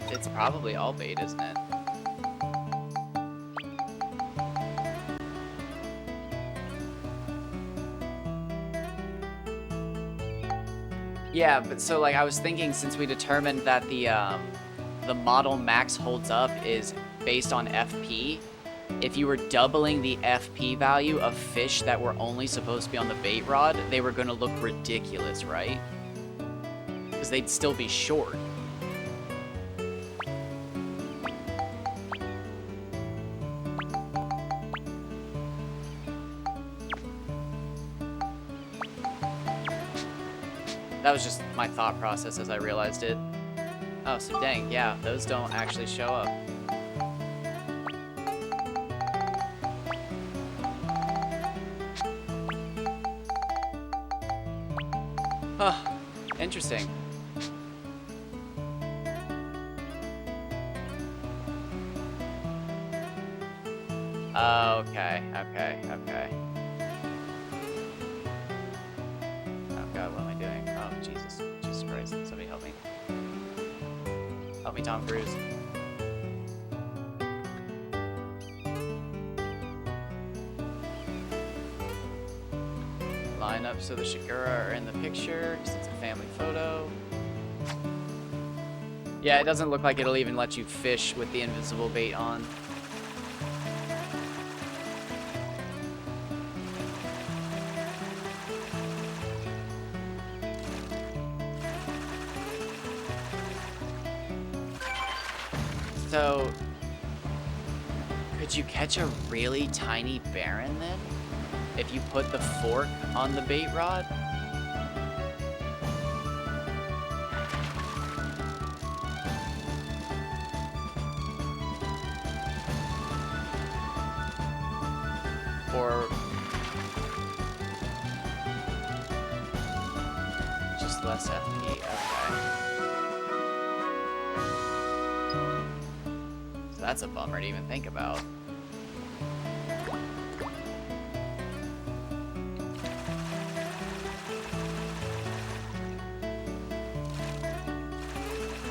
It's probably all bait, isn't it? Yeah, but so like I was thinking, since we determined that the model max holds up is based on FP, if you were doubling the FP value of fish that were only supposed to be on the bait rod, they were going to look ridiculous, right? Because they'd still be short. That was just my thought process as I realized it. Oh, so dang, yeah, those don't actually show up. Huh, interesting. Okay. Oh god, what am I doing? Oh, Jesus Christ, somebody help me. Help me, Tom Cruise. Line up so the Shigura are in the picture, because it's a family photo. Yeah, it doesn't look like it'll even let you fish with the invisible bait on. So, could you catch a really tiny Baron then? If you put the fork on the bait rod? Or just less FP, okay. So that's a bummer to even think about.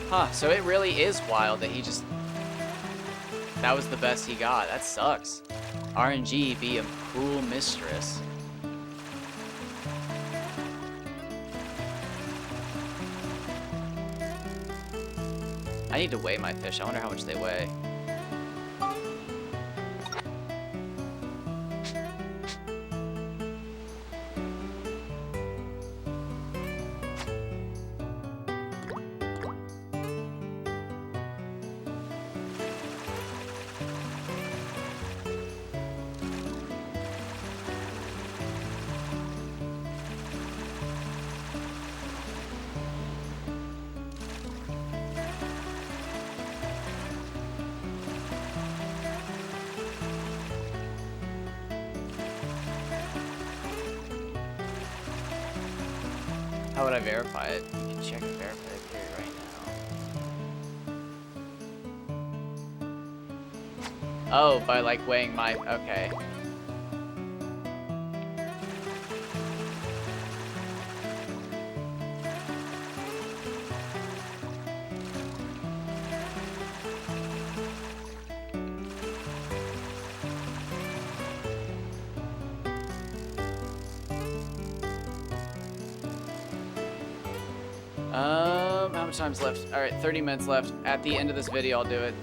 Huh, so it really is wild that he just... That was the best he got. That sucks. RNG be a cruel mistress. I need to weigh my fish. I wonder how much they weigh. How would I verify it? You can check and verify it here right now. Oh, by like weighing my... Okay. How much time's left? All right, 30 minutes left. At the end of this video, I'll do it.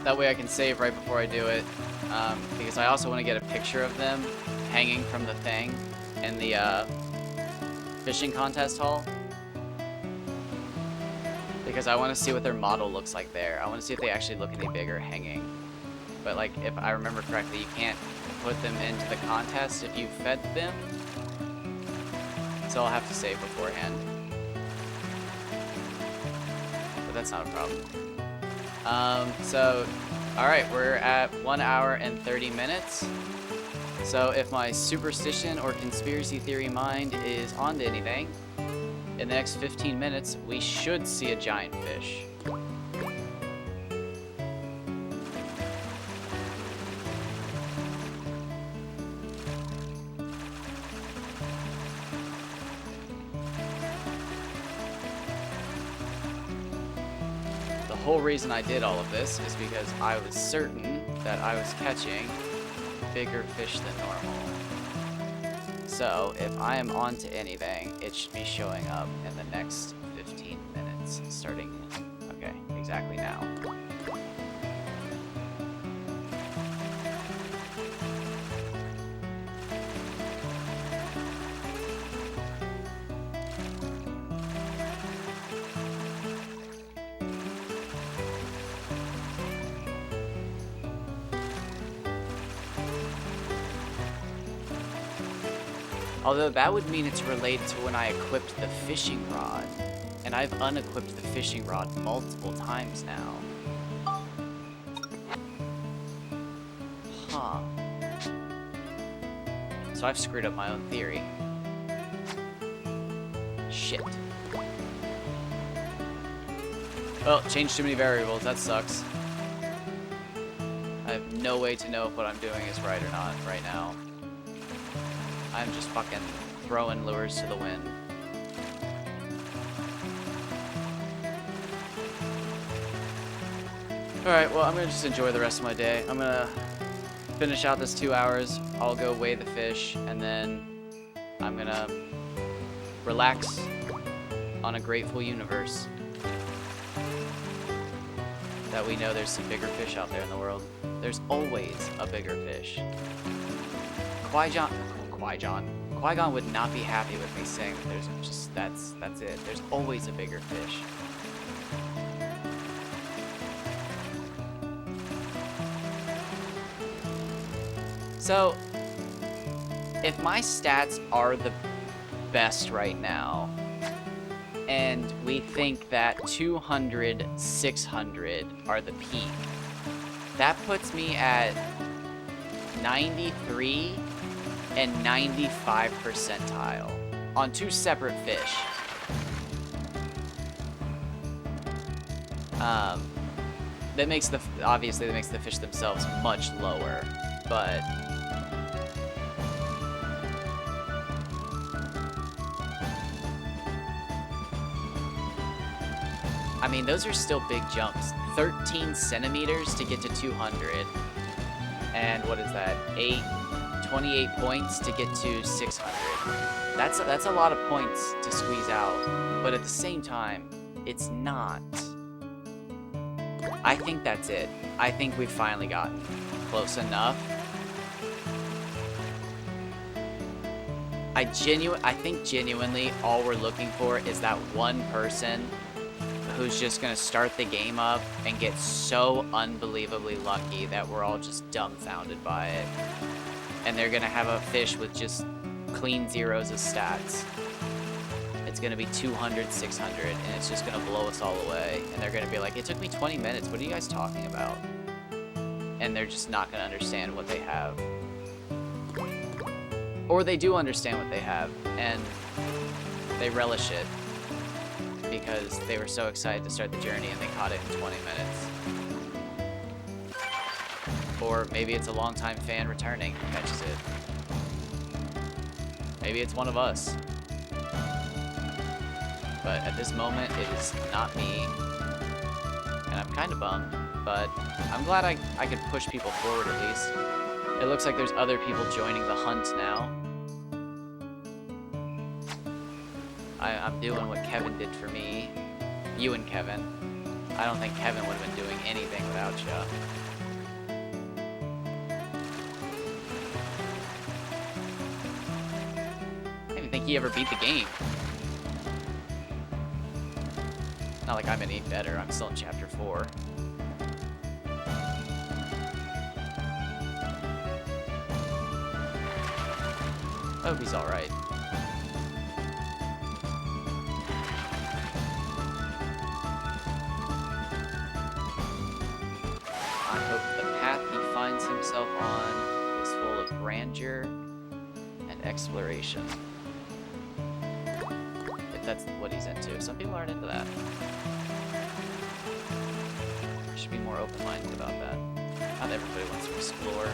That way I can save right before I do it. Because I also want to get a picture of them hanging from the thing in the fishing contest hall. Because I want to see what their model looks like there. I want to see if they actually look any bigger hanging. But like, if I remember correctly, you can't put them into the contest if you fed them. So I'll have to save beforehand. But that's not a problem. Alright, we're at 1 hour and 30 minutes. So if my superstition or conspiracy theory mind is onto anything, in the next 15 minutes, we should see a giant fish. The whole reason I did all of this is because I was certain that I was catching bigger fish than normal. So if I am onto anything, it should be showing up in the next 15 minutes, starting, okay, exactly now. Although that would mean it's related to when I equipped the fishing rod. And I've unequipped the fishing rod multiple times now. Huh. So I've screwed up my own theory. Shit. Well, changed too many variables, that sucks. I have no way to know if what I'm doing is right or not right now. I'm just fucking throwing lures to the wind. Alright, well, I'm gonna just enjoy the rest of my day. I'm gonna finish out this 2 hours. I'll go weigh the fish, and then I'm gonna relax on a grateful universe that we know there's some bigger fish out there in the world. There's always a bigger fish. Qui-Gon Qui-Gon would not be happy with me saying that there's just, that's it. There's always a bigger fish. So, if my stats are the best right now, and we think that 200, 600 are the peak, that puts me at 93 and 95 percentile on 2 separate fish. That makes the, obviously that makes the fish themselves much lower, but I mean, those are still big jumps. 13 centimeters to get to 200. And what is that? 28 points to get to 600. That's a lot of points to squeeze out. But at the same time, it's not. I think that's it. I think we've finally gotten close enough. I think genuinely all we're looking for is that one person who's just gonna start the game up and get so unbelievably lucky that we're all just dumbfounded by it. And they're gonna have a fish with just clean zeros as stats. It's gonna be 200, 600, and it's just gonna blow us all away. And they're gonna be like, it took me 20 minutes, what are you guys talking about? And they're just not gonna understand what they have. Or they do understand what they have, and they relish it, because they were so excited to start the journey and they caught it in 20 minutes. Or maybe it's a longtime fan returning who catches it. Maybe it's one of us. But at this moment, it is not me. And I'm kind of bummed, but I'm glad I could push people forward at least. It looks like there's other people joining the hunt now. I'm doing what Kevin did for me. You and Kevin. I don't think Kevin would have been doing anything without you. I don't even think he ever beat the game. Not like I'm any better. I'm still in chapter 4. I hope he's alright. I hope the path he finds himself on is full of grandeur and exploration. If that's what he's into. Some people aren't into that. I should be more open-minded about that. Not everybody wants to explore.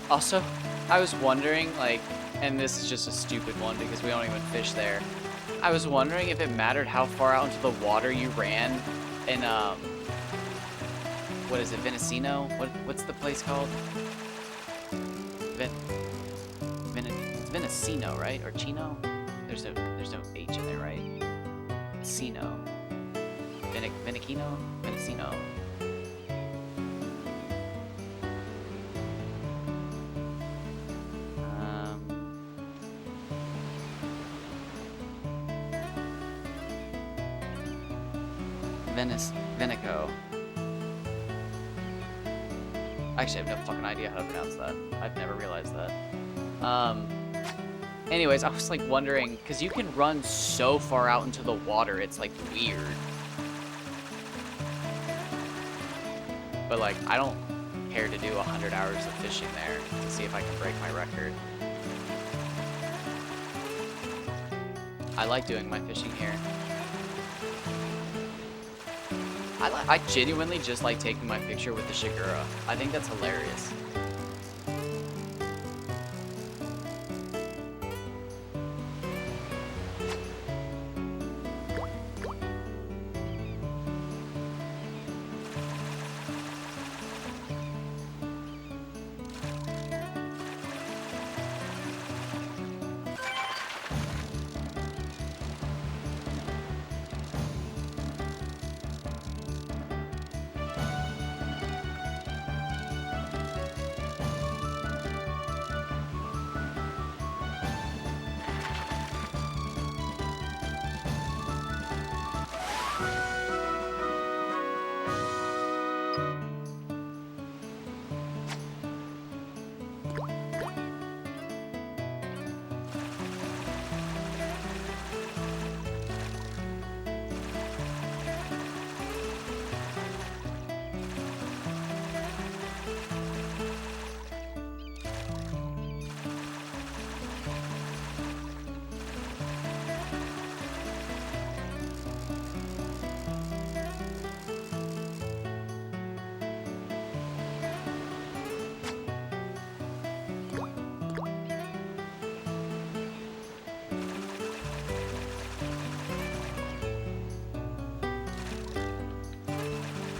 Also, I was wondering, like, and this is just a stupid one because we don't even fish there. I was wondering if it mattered how far out into the water you ran in, what is it, Venecino? What's the place called? It's Venecino, right? Or Chino? There's no H in there, right? Sino. Venecino? Venecino. Venico. Actually, I have no fucking idea how to pronounce that. I've never realized that. Anyways, I was like wondering, because you can run so far out into the water, it's like weird. But like, I don't care to do 100 hours of fishing there to see if I can break my record. I like doing my fishing here. I genuinely just like taking my picture with the Shigura. I think that's hilarious.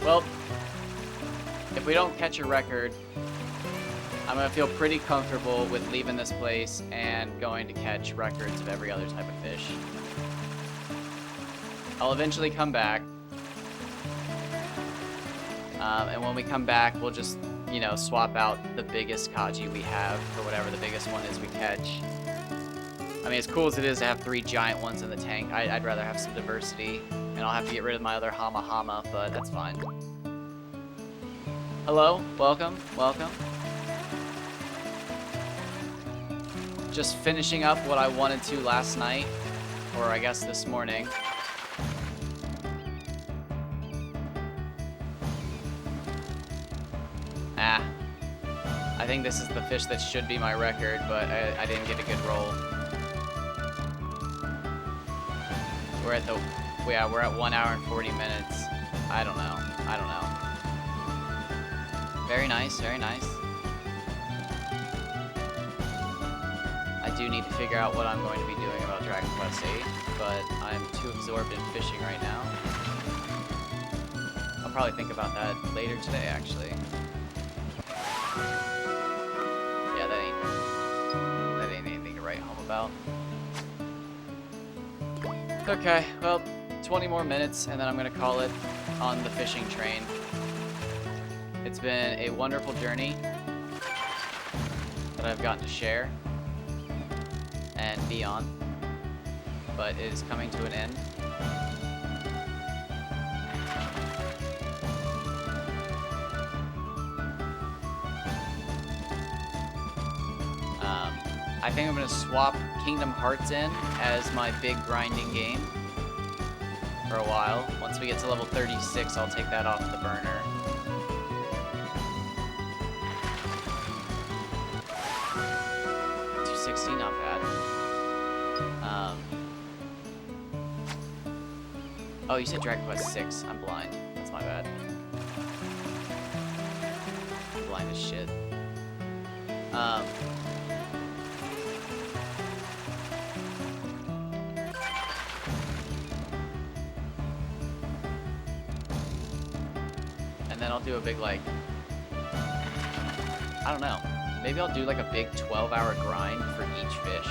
Well, if we don't catch a record, I'm gonna feel pretty comfortable with leaving this place and going to catch records of every other type of fish. I'll eventually come back. And when we come back, we'll just, you know, swap out the biggest Kaji we have for whatever the biggest one is we catch. I mean, as cool as it is to have 3 giant ones in the tank, I'd rather have some diversity. And I'll have to get rid of my other Hama, but that's fine. Hello, welcome, welcome. Just finishing up what I wanted to last night, or I guess this morning. I think this is the fish that should be my record, but I didn't get a good roll. We're at 1 hour and 40 minutes. I don't know. Very nice, very nice. I do need to figure out what I'm going to be doing about Dragon Quest VIII, but I'm too absorbed in fishing right now. I'll probably think about that later today, actually. Yeah, that ain't anything to write home about. Okay, well, 20 more minutes, and then I'm gonna call it on the fishing train. It's been a wonderful journey that I've gotten to share and be on, but it is coming to an end. I think I'm gonna swap Kingdom Hearts in as my big grinding game for a while. Once we get to level 36, I'll take that off the burner. Not bad. Oh, you said Dragon Quest VI. I'm blind. That's my bad. I'm blind as shit. And then I'll do a big, like, I don't know. Maybe I'll do like a big 12-hour grind for each fish.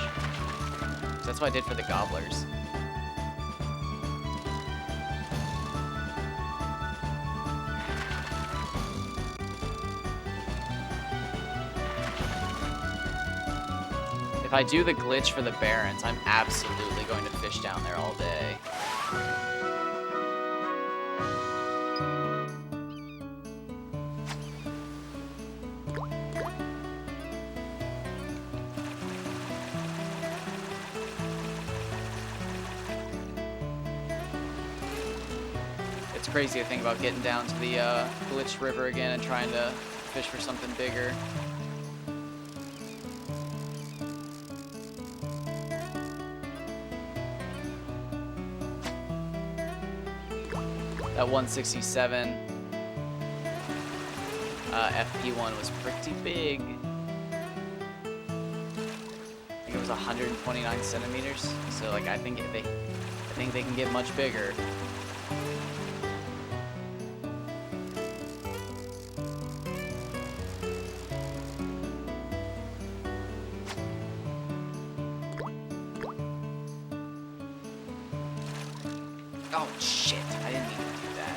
So that's what I did for the gobblers. If I do the glitch for the Barrens, I'm absolutely going to fish down there all day. It's crazy to think about getting down to the glitched river again and trying to fish for something bigger. That 167 FP1 was pretty big. I think it was 129 centimeters. So like I think they can get much bigger. Oh shit, I didn't mean to do that.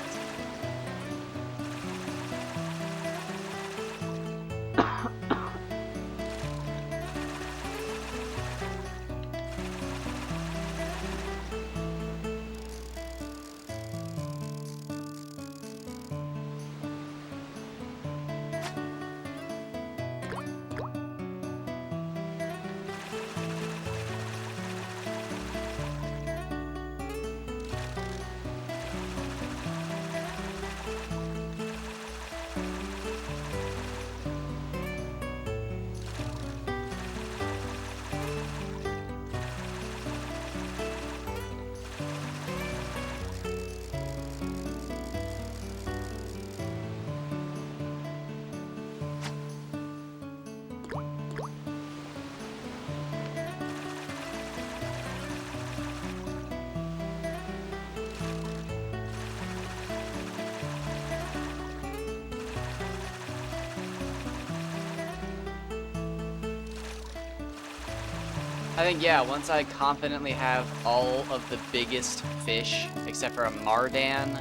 I think, yeah, once I confidently have all of the biggest fish, except for a Mardan,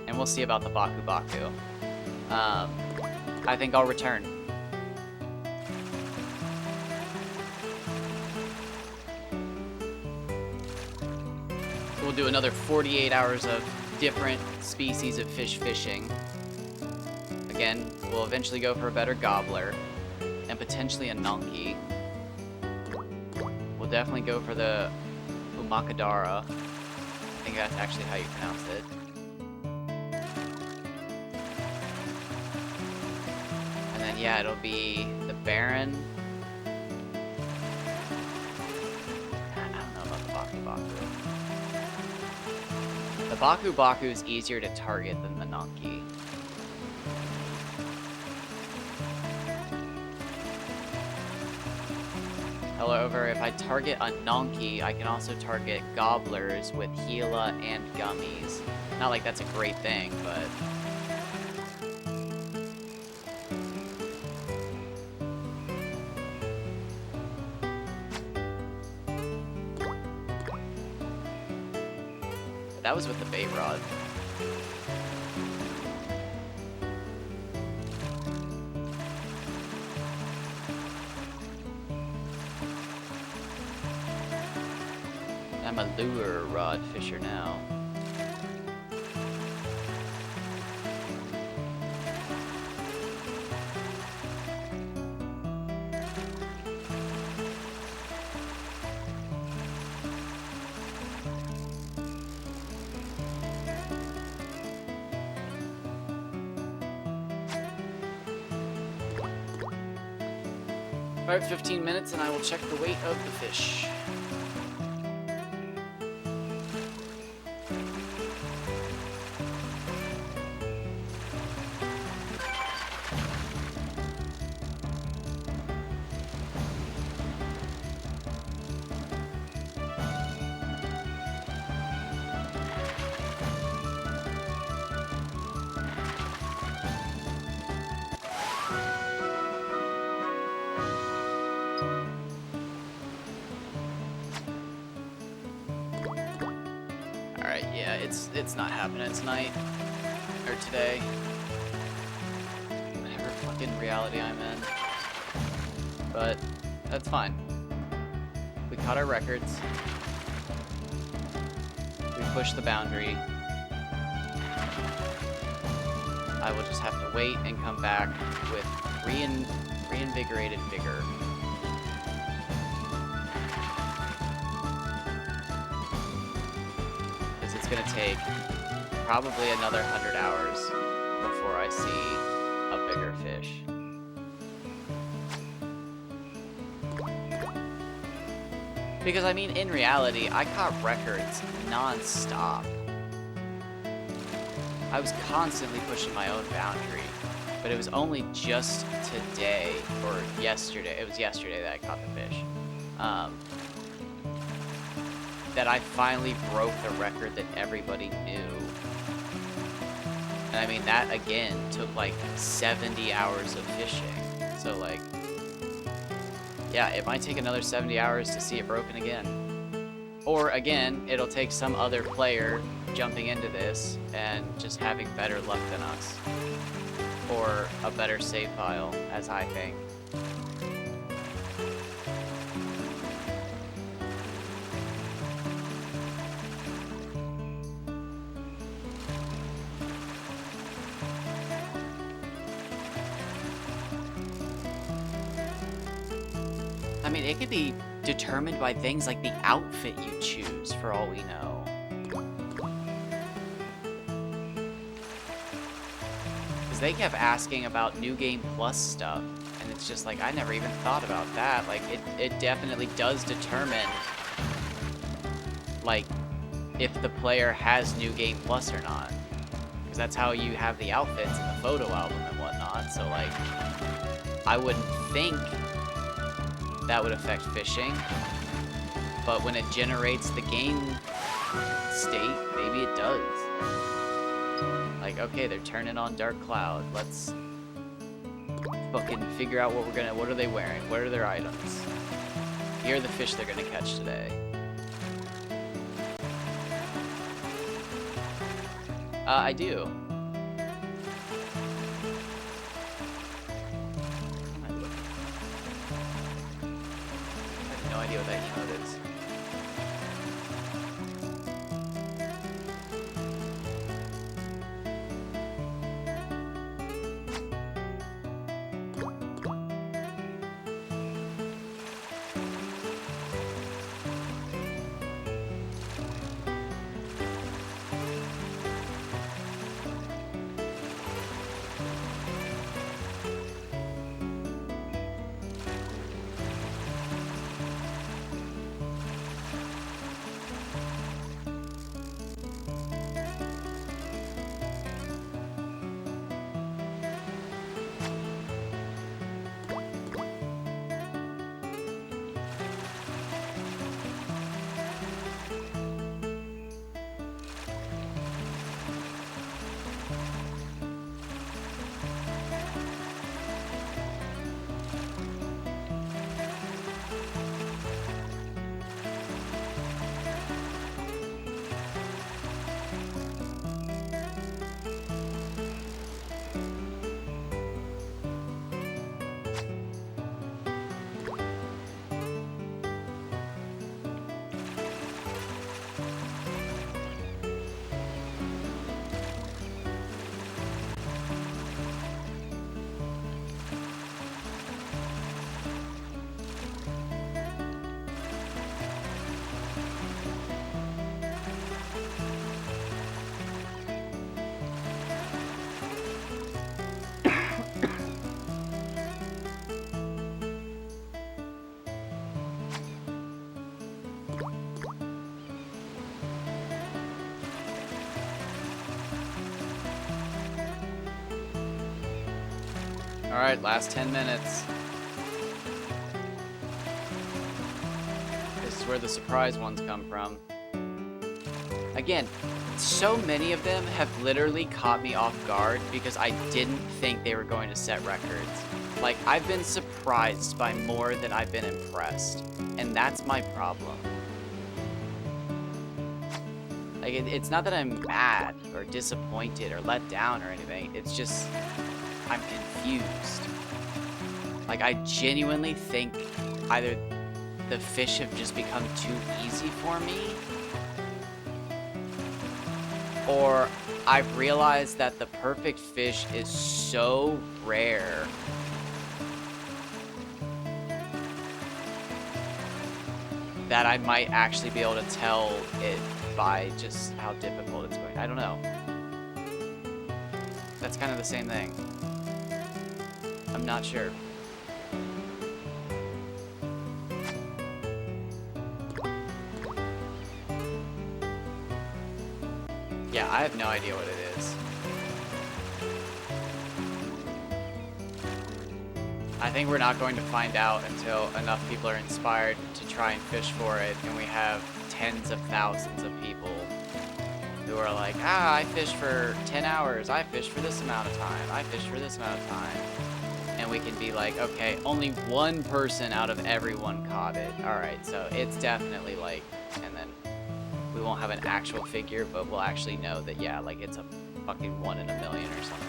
and we'll see about the Baku Baku, I think I'll return. So we'll do another 48 hours of different species of fish fishing. Again, we'll eventually go for a better gobbler. And potentially a Nonki. We'll definitely go for the Umakadara. I think that's actually how you pronounce it. And then, yeah, it'll be the Baron. I don't know about the Baku Baku. The Baku Baku is easier to target than the Nonki. However, if I target a Nonki, I can also target gobblers with Gila and gummies. Not like that's a great thing, but... that was with the bait rod. I'm a lure rod fisher now. Alright, 15 minutes and I will check the weight of the fish. Alright, yeah, it's not happening tonight. Or today. Whatever fucking reality I'm in. But, that's fine. We caught our records. We pushed the boundary. I will just have to wait and come back with reinvigorated vigor. gonna take probably another 100 hours before I see a bigger fish. Because, I mean, in reality, I caught records non-stop. I was constantly pushing my own boundary, but it was only just today, or yesterday, it was yesterday that I caught the fish, that I finally broke the record that everybody knew. And I mean, that, again, took like 70 hours of fishing. So, like, yeah, it might take another 70 hours to see it broken again. Or, again, it'll take some other player jumping into this and just having better luck than us. Or a better save file, as I think. I mean, it could be determined by things like the outfit you choose, for all we know. Because they kept asking about New Game Plus stuff, and it's just like, I never even thought about that. Like, it definitely does determine, like, if the player has New Game Plus or not. Because that's how you have the outfits in the photo album and whatnot, so, like, I wouldn't think that would affect fishing, but when it generates the game state, maybe it does. Like, okay, they're turning on Dark Cloud. Let's fucking figure out what are they wearing? What are their items? Here are the fish they're gonna catch today. I do. No idea what that emote is. Alright, last 10 minutes. This is where the surprise ones come from. Again, so many of them have literally caught me off guard because I didn't think they were going to set records. Like, I've been surprised by more than I've been impressed. And that's my problem. Like, it's not that I'm mad or disappointed or let down or anything. It's just, I'm confused. Like, I genuinely think either the fish have just become too easy for me, or I've realized that the perfect fish is so rare that I might actually be able to tell it by just how difficult it's going. I don't know. That's kind of the same thing. I'm not sure. Yeah, I have no idea what it is. I think we're not going to find out until enough people are inspired to try and fish for it, and we have tens of thousands of people who are like, ah, I fished for 10 hours, I fished for this amount of time, I fished for this amount of time. And we can be like, okay, only one person out of everyone caught it. Alright, so it's definitely like, and then we won't have an actual figure, but we'll actually know that, yeah, like it's a fucking 1 in a million or something.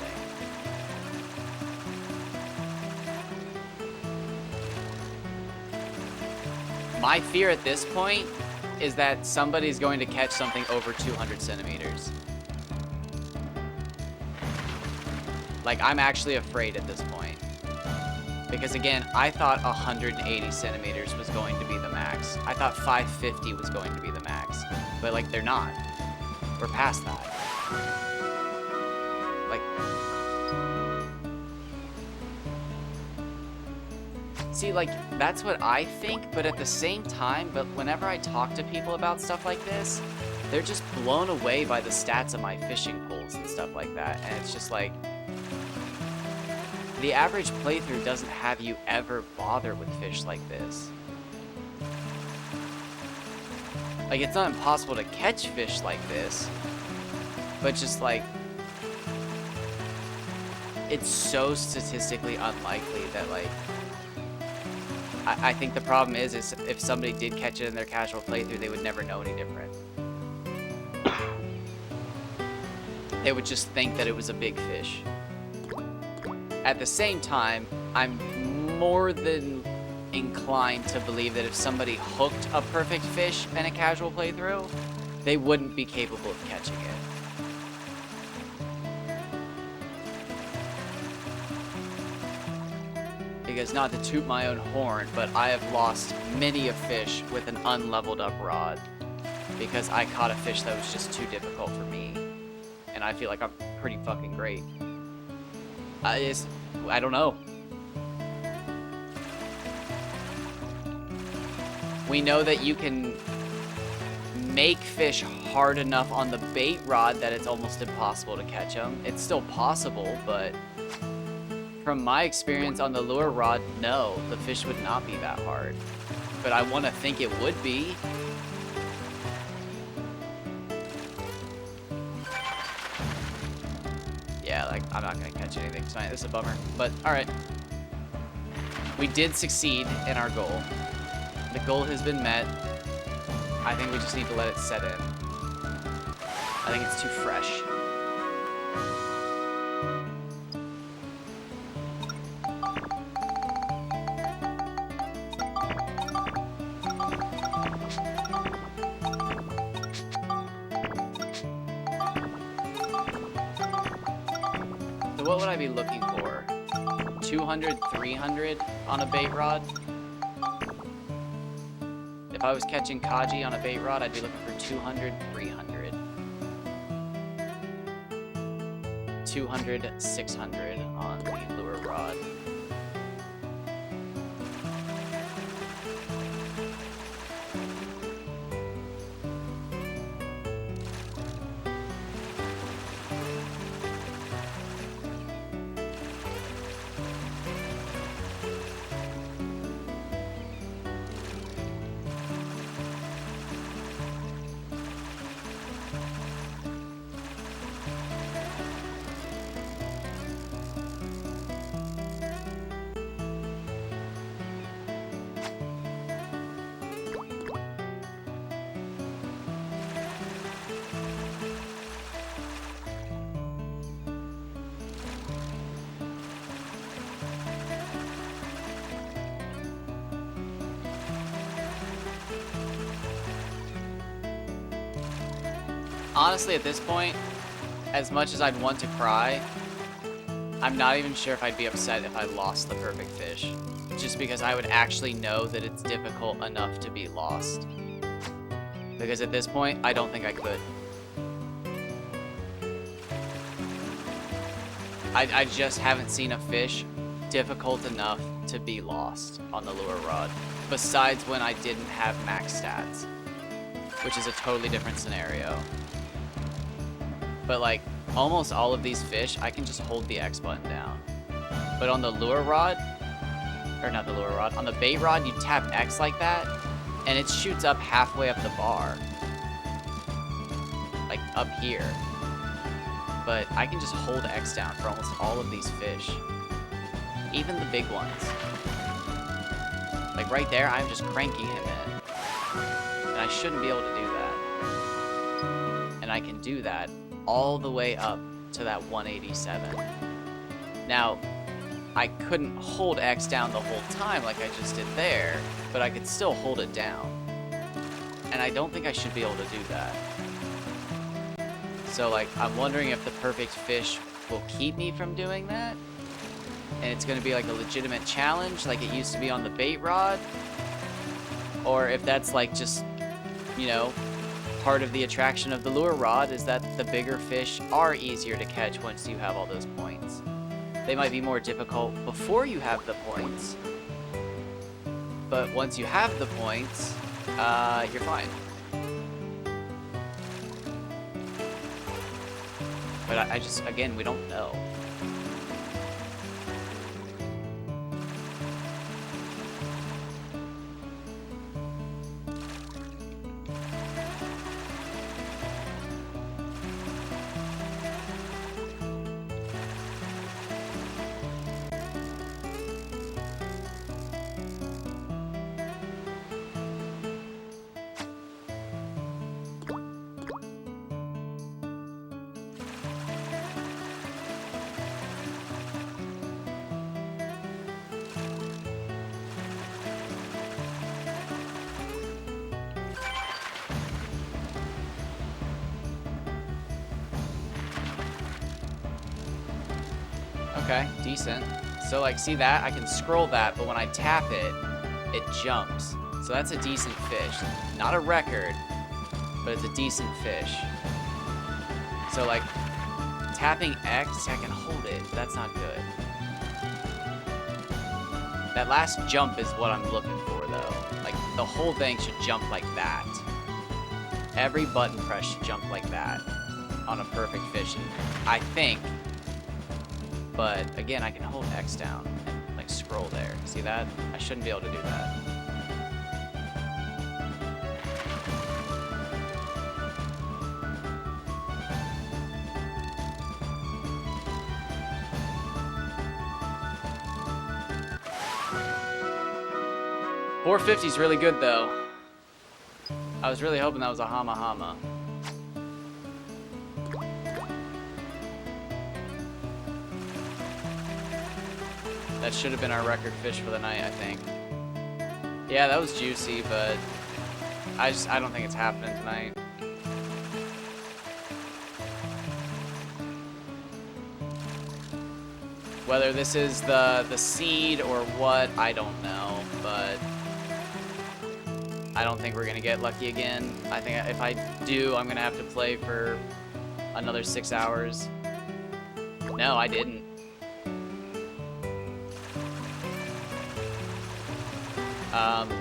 My fear at this point is that somebody's going to catch something over 200 centimeters. Like, I'm actually afraid at this point. Because again, I thought 180 centimeters was going to be the max. I thought 550 was going to be the max. But like, they're not. We're past that. Like... See, like, that's what I think, but at the same time, but whenever I talk to people about stuff like this, they're just blown away by the stats of my fishing pools and stuff like that, and it's just like, the average playthrough doesn't have you ever bother with fish like this. Like, it's not impossible to catch fish like this, but just like, it's so statistically unlikely that, like, I think the problem is if somebody did catch it in their casual playthrough, they would never know any different. They would just think that it was a big fish. At the same time, I'm more than inclined to believe that if somebody hooked a perfect fish in a casual playthrough, they wouldn't be capable of catching it. Because not to toot my own horn, but I have lost many a fish with an unleveled up rod because I caught a fish that was just too difficult for me, and I feel like I'm pretty fucking great. I don't know. We know that you can make fish hard enough on the bait rod that it's almost impossible to catch them. It's still possible, but from my experience on the lure rod, no, the fish would not be that hard. But I want to think it would be. Yeah, like, I'm not going to catch anything tonight. This is a bummer. But, alright. We did succeed in our goal. The goal has been met. I think we just need to let it set in. I think it's too fresh. What would I be looking for? 200, 300 on a bait rod? If I was catching Kaji on a bait rod, I'd be looking for 200, 300. 200, 600 on the lure rod. Honestly, at this point, as much as I'd want to cry, I'm not even sure if I'd be upset if I lost the perfect fish. Just because I would actually know that it's difficult enough to be lost. Because at this point, I don't think I could. I just haven't seen a fish difficult enough to be lost on the lure rod. Besides when I didn't have max stats, which is a totally different scenario. But like, almost all of these fish, I can just hold the X button down. But on the lure rod, or not the lure rod, on the bait rod, you tap X like that, and it shoots up halfway up the bar. Like, up here. But I can just hold X down for almost all of these fish. Even the big ones. Like right there, I'm just cranking him in. And I shouldn't be able to do that. And I can do that all the way up to that 187. Now, I couldn't hold X down the whole time like I just did there, but I could still hold it down. And I don't think I should be able to do that. So like, I'm wondering if the perfect fish will keep me from doing that. And it's gonna be like a legitimate challenge like it used to be on the bait rod. Or if that's like just, you know, part of the attraction of the lure rod is that the bigger fish are easier to catch once you have all those points. They might be more difficult before you have the points. But once you have the points, you're fine. But I just, again, we don't know. Okay, decent. So like, see that? I can scroll that, but when I tap it, it jumps. So that's a decent fish. Not a record, but it's a decent fish. So like, tapping X, I can hold it. That's not good. That last jump is what I'm looking for though. Like, the whole thing should jump like that. Every button press should jump like that on a perfect fish, and I think. But again, I can hold X down and like scroll there. See that? I shouldn't be able to do that. $450 is really good though. I was really hoping that was a Hama Hama. That should have been our record fish for the night, I think. Yeah, that was juicy, but I don't think it's happening tonight. Whether this is the seed or what, I don't know, but I don't think we're gonna get lucky again. I think if I do, I'm gonna have to play for another 6 hours. No, I didn't.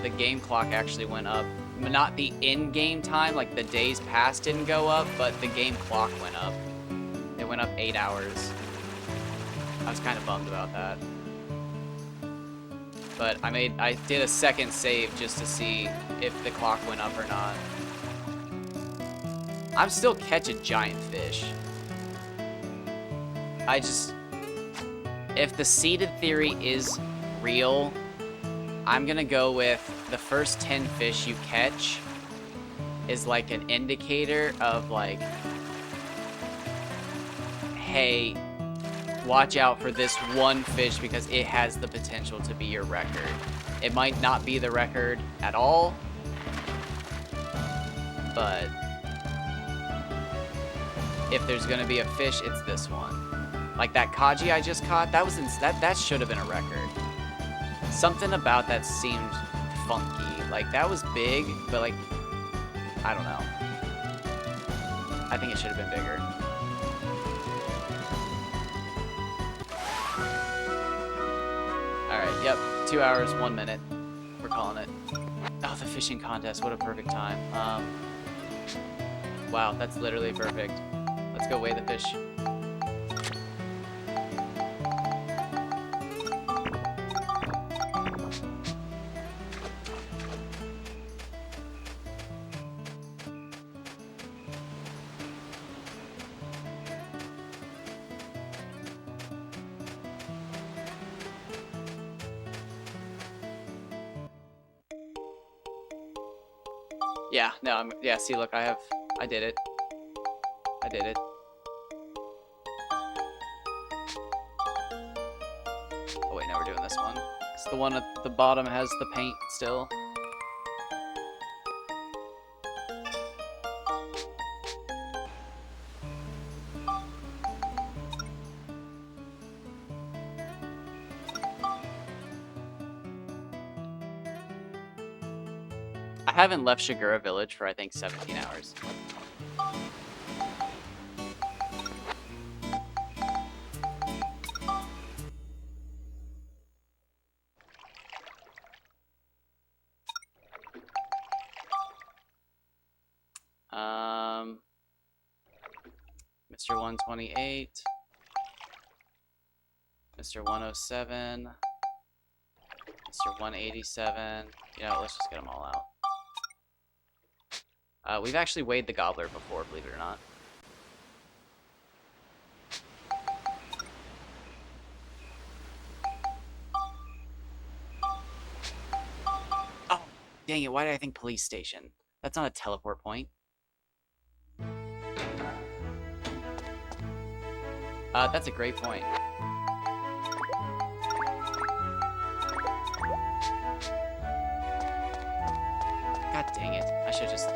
The game clock actually went up. Not the in-game time, like the days past didn't go up, but the game clock went up. It went up 8 hours. I was kind of bummed about that. But I did a second save just to see if the clock went up or not. I'm still catching giant fish. If the seeded theory is real, I'm gonna go with the first 10 fish you catch is like an indicator of like, hey, watch out for this one fish because it has the potential to be your record. It might not be the record at all, but if there's gonna be a fish, it's this one. Like that Kaji I just caught, that should have been a record. Something about that seemed funky. Like, that was big, but like, I don't know. I think it should have been bigger. Alright, yep. 2 hours, 1 minute. We're calling it. Oh, the fishing contest. What a perfect time. Wow, that's literally perfect. Let's go weigh the fish. Yeah, no, yeah, see, look, I did it. I did it. Oh, wait, no, we're doing this one. It's the one at the bottom has the paint still. I haven't left Shigura Village for, I think, 17 hours. Mr. 128. Mr. 107. Mr. 187. You know, let's just get them all out. We've actually weighed the gobbler before, believe it or not. Oh, dang it, why did I think police station? That's not a teleport point. That's a great point. God dang it. I should just...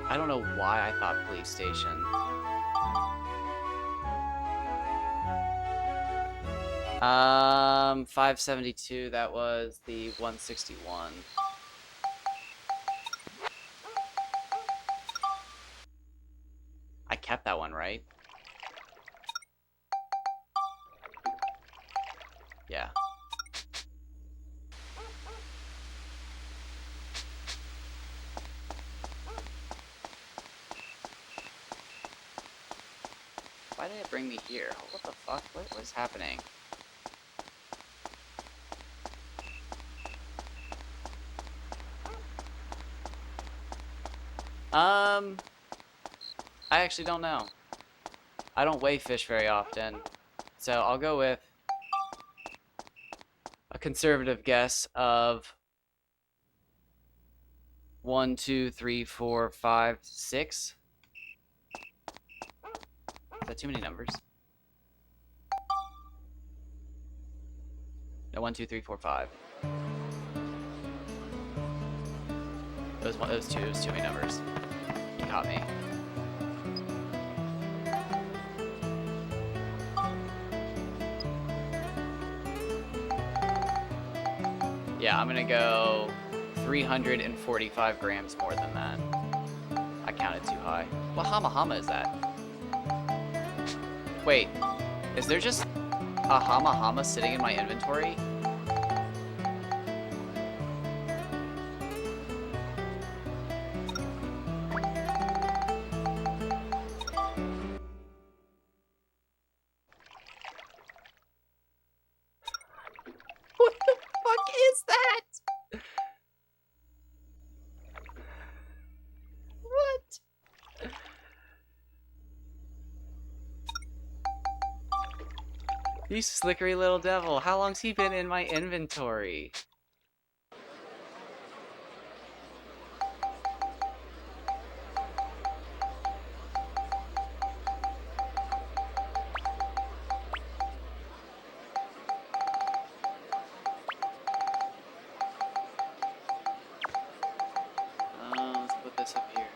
I don't know why I thought police station. 572, that was the 161. I kept that one, right? Yeah. Why did it bring me here? What the fuck? What is happening? I actually don't know. I don't weigh fish very often, so I'll go with a conservative guess of 1, 2, 3, 4, 5, 6. Is that too many numbers? No, 1, 2, 3, 4, 5. It was 2. It was too many numbers. You caught me. Yeah, I'm gonna go 345 grams more than that. I counted too high. What Hama is that? Wait, is there just a Hama sitting in my inventory? What the fuck is that? What? You slickery little devil, how long's he been in my inventory? Let's put this up here.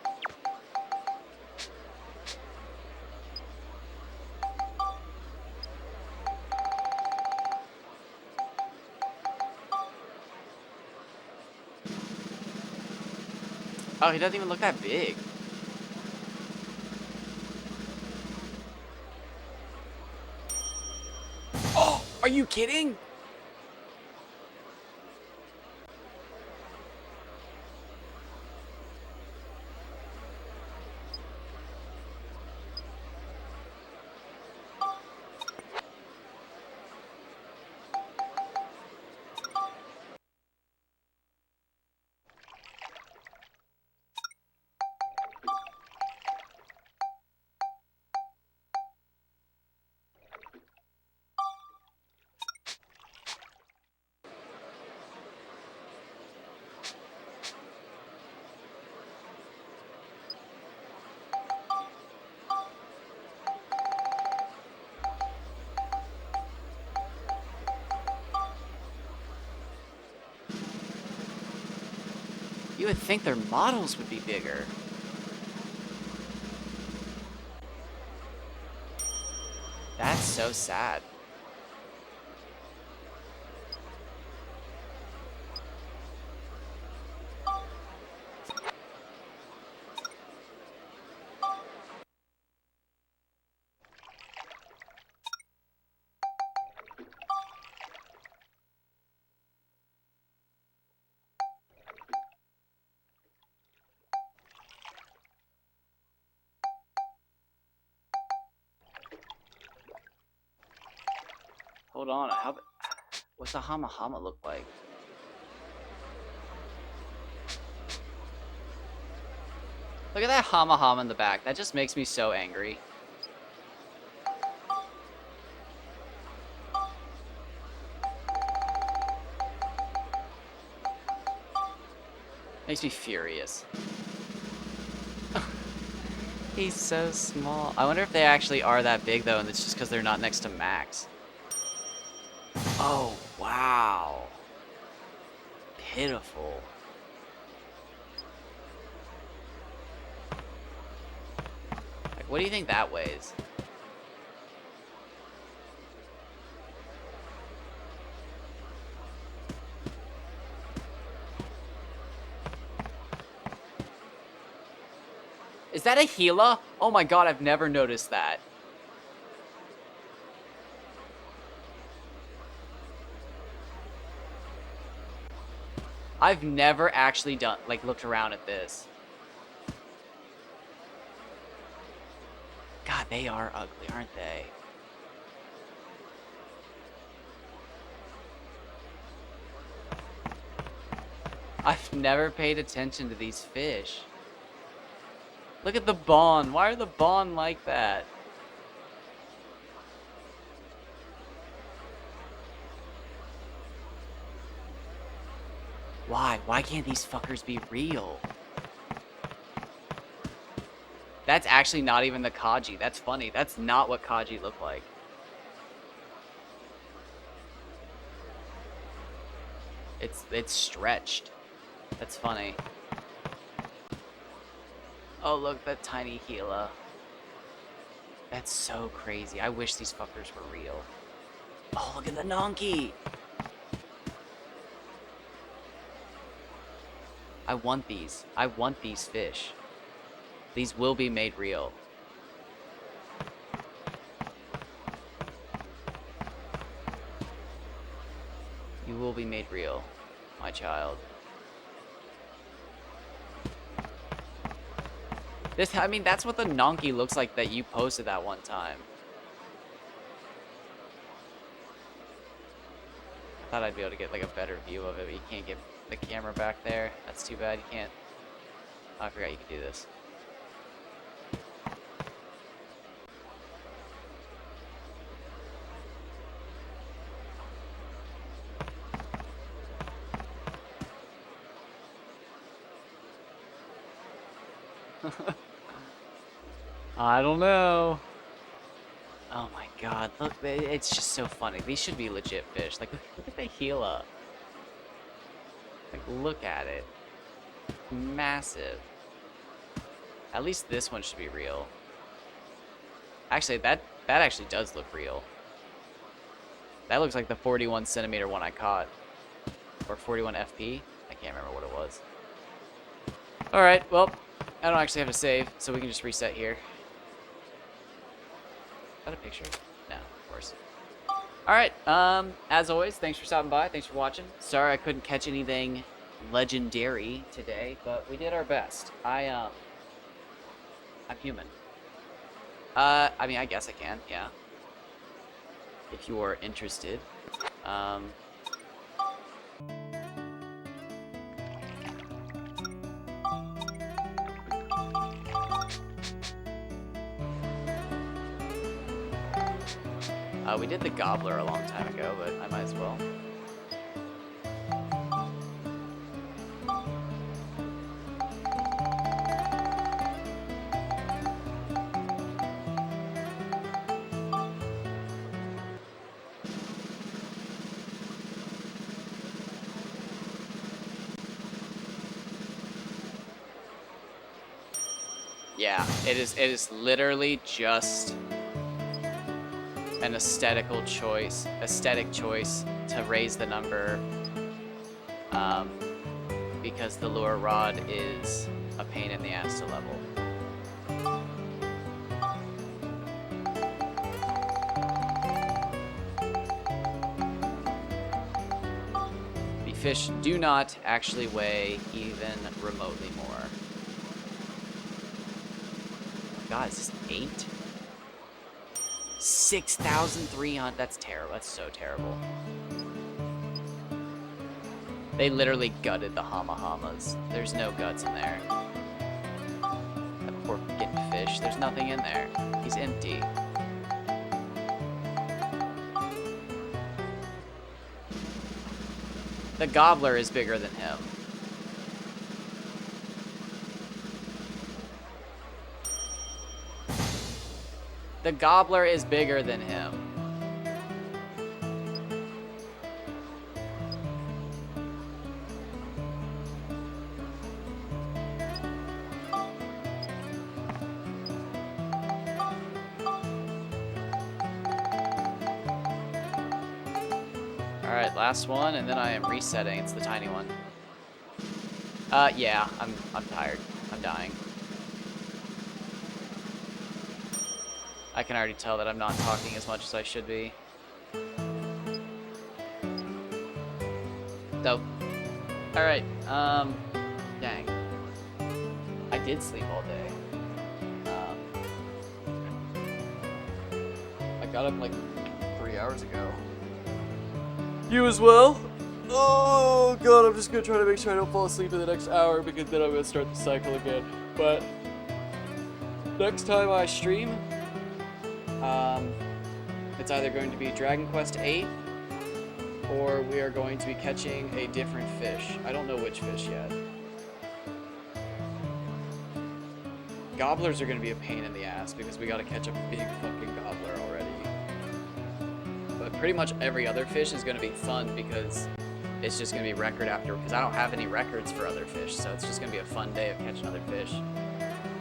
Oh, he doesn't even look that big. Oh, are you kidding? You would think their models would be bigger. That's so sad. Hold on, what's a Hama Hama look like? Look at that Hama Hama in the back. That just makes me so angry. Makes me furious. He's so small. I wonder if they actually are that big, though, and it's just because they're not next to Max. Oh, wow. Pitiful. Like, what do you think that weighs? Is that a Gila? Oh my god, I've never noticed that. I've never actually looked around at this. God, they are ugly, aren't they? I've never paid attention to these fish. Look at the Bond. Why are the Bond like that? Why? Why can't these fuckers be real? That's actually not even the Kaji. That's funny. That's not what Kaji look like. It's stretched. That's funny. Oh, look, that tiny Gila. That's so crazy. I wish these fuckers were real. Oh, look at the Nonky! I want these. I want these fish. These will be made real. You will be made real, my child. I mean, that's what the Nonky looks like that you posted that one time. I thought I'd be able to get like a better view of it, but you can't get the camera back there. That's too bad. You can't. Oh, I forgot you could do this. I don't know. Oh my god, look, it's just so funny. These should be legit fish. Like, look at the Gila. Like, look at it. Massive. At least this one should be real. Actually, that actually does look real. That looks like the 41 centimeter one I caught. Or 41 FP. I can't remember what it was. Alright, well, I don't actually have to save, so we can just reset here. Is that a picture? No, of course. Alright, as always, thanks for stopping by. Thanks for watching. Sorry I couldn't catch anything legendary today, but we did our best. I'm human. I mean, I guess I can, yeah. If you are interested. We did the Gobbler a long time ago, but I might as well. Yeah, it is literally just an aesthetic choice to raise the number, because the lure rod is a pain in the ass to level. The fish do not actually weigh even remotely more. God, is this 8? 6,300. That's terrible. That's so terrible. They literally gutted the Hama-Hamas. There's no guts in there. That poor fucking fish. There's nothing in there. He's empty. The Gobbler is bigger than him. The Gobbler is bigger than him. Alright, last one, and then I am resetting. It's the tiny one. Yeah, I'm tired. I'm dying. I can already tell that I'm not talking as much as I should be. Dope. Alright, dang. I did sleep all day. I got up like 3 hours ago. You as well? Oh god, I'm just gonna try to make sure I don't fall asleep in the next hour, because then I'm gonna start the cycle again. But next time I stream, it's either going to be Dragon Quest VIII, or we are going to be catching a different fish. I don't know which fish yet. Gobblers are going to be a pain in the ass, because we got to catch a big fucking gobbler already. But pretty much every other fish is going to be fun, because it's just going to be record after, because I don't have any records for other fish, so it's just going to be a fun day of catching other fish.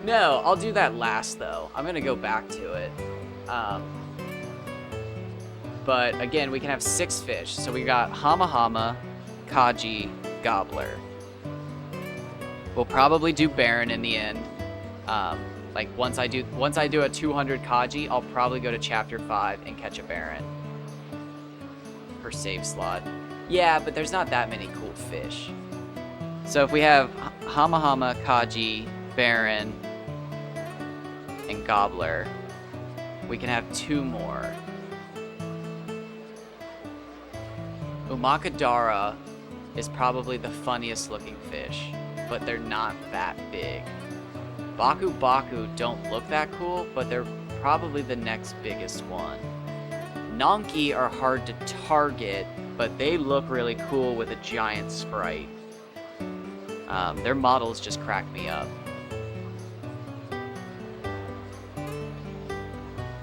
No, I'll do that last, though. I'm going to go back to it. But again, we can have 6 fish. So we got Hama-Hama, Kaji, Gobbler. We'll probably do Baron in the end. Like once I do a 200 Kaji, I'll probably go to chapter 5 and catch a Baron per save slot. Yeah, but there's not that many cool fish. So if we have Hama-Hama, Kaji, Baron, and Gobbler, we can have 2 more. Umakadara is probably the funniest looking fish, but they're not that big. Baku Baku don't look that cool, but they're probably the next biggest one. Nonki are hard to target, but they look really cool with a giant sprite. Their models just crack me up.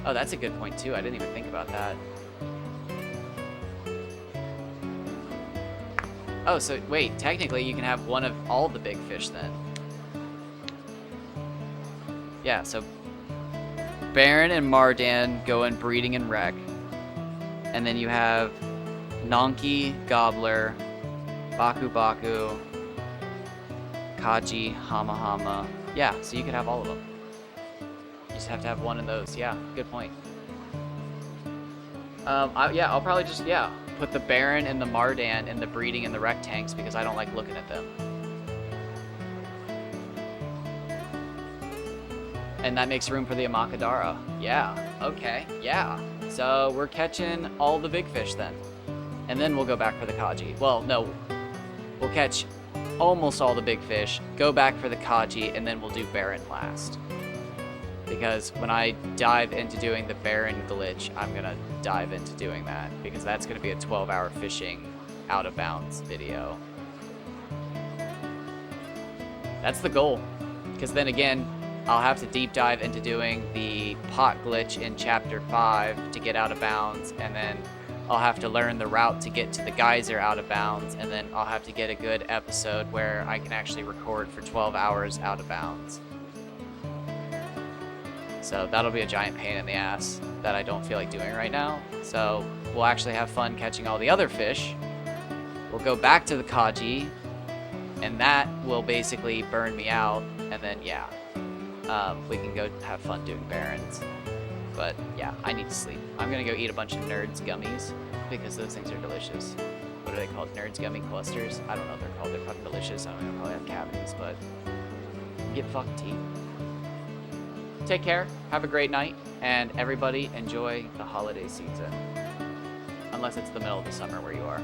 Oh, that's a good point too. I didn't even think about that. Oh, so wait, technically you can have one of all the big fish then. Yeah, so Baron and Mardan go in breeding and wreck. And then you have Nonki, Gobbler, Baku Baku, Kaji, Hama Hama. Yeah, so you could have all of them. You just have to have one of those. Yeah, good point. Yeah, I'll probably just, yeah, put the Baron and the Mardan and the breeding and the Rectanks because I don't like looking at them. And that makes room for the Amakadara. Yeah, okay, yeah. So we're catching all the big fish then. And then we'll go back for the Kaji. Well, no, we'll catch almost all the big fish, go back for the Kaji, and then we'll do Baron last. Because when I dive into doing the Baron glitch, I'm gonna dive into doing that because that's gonna be a 12-hour fishing out of bounds video. That's the goal. Because then again, I'll have to deep dive into doing the pot glitch in chapter 5 to get out of bounds, and then I'll have to learn the route to get to the geyser out of bounds, and then I'll have to get a good episode where I can actually record for 12 hours out of bounds. So that'll be a giant pain in the ass that I don't feel like doing right now. So we'll actually have fun catching all the other fish. We'll go back to the Kaji, and that will basically burn me out, and then yeah, we can go have fun doing Barons. But yeah, I need to sleep. I'm gonna go eat a bunch of Nerds gummies because those things are delicious. What are they called? Nerds gummy clusters? I don't know what they're called. They're fucking delicious. I don't know, probably have cavities, but get fucked tea. Take care, have a great night, and everybody enjoy the holiday season. Unless it's the middle of the summer where you are.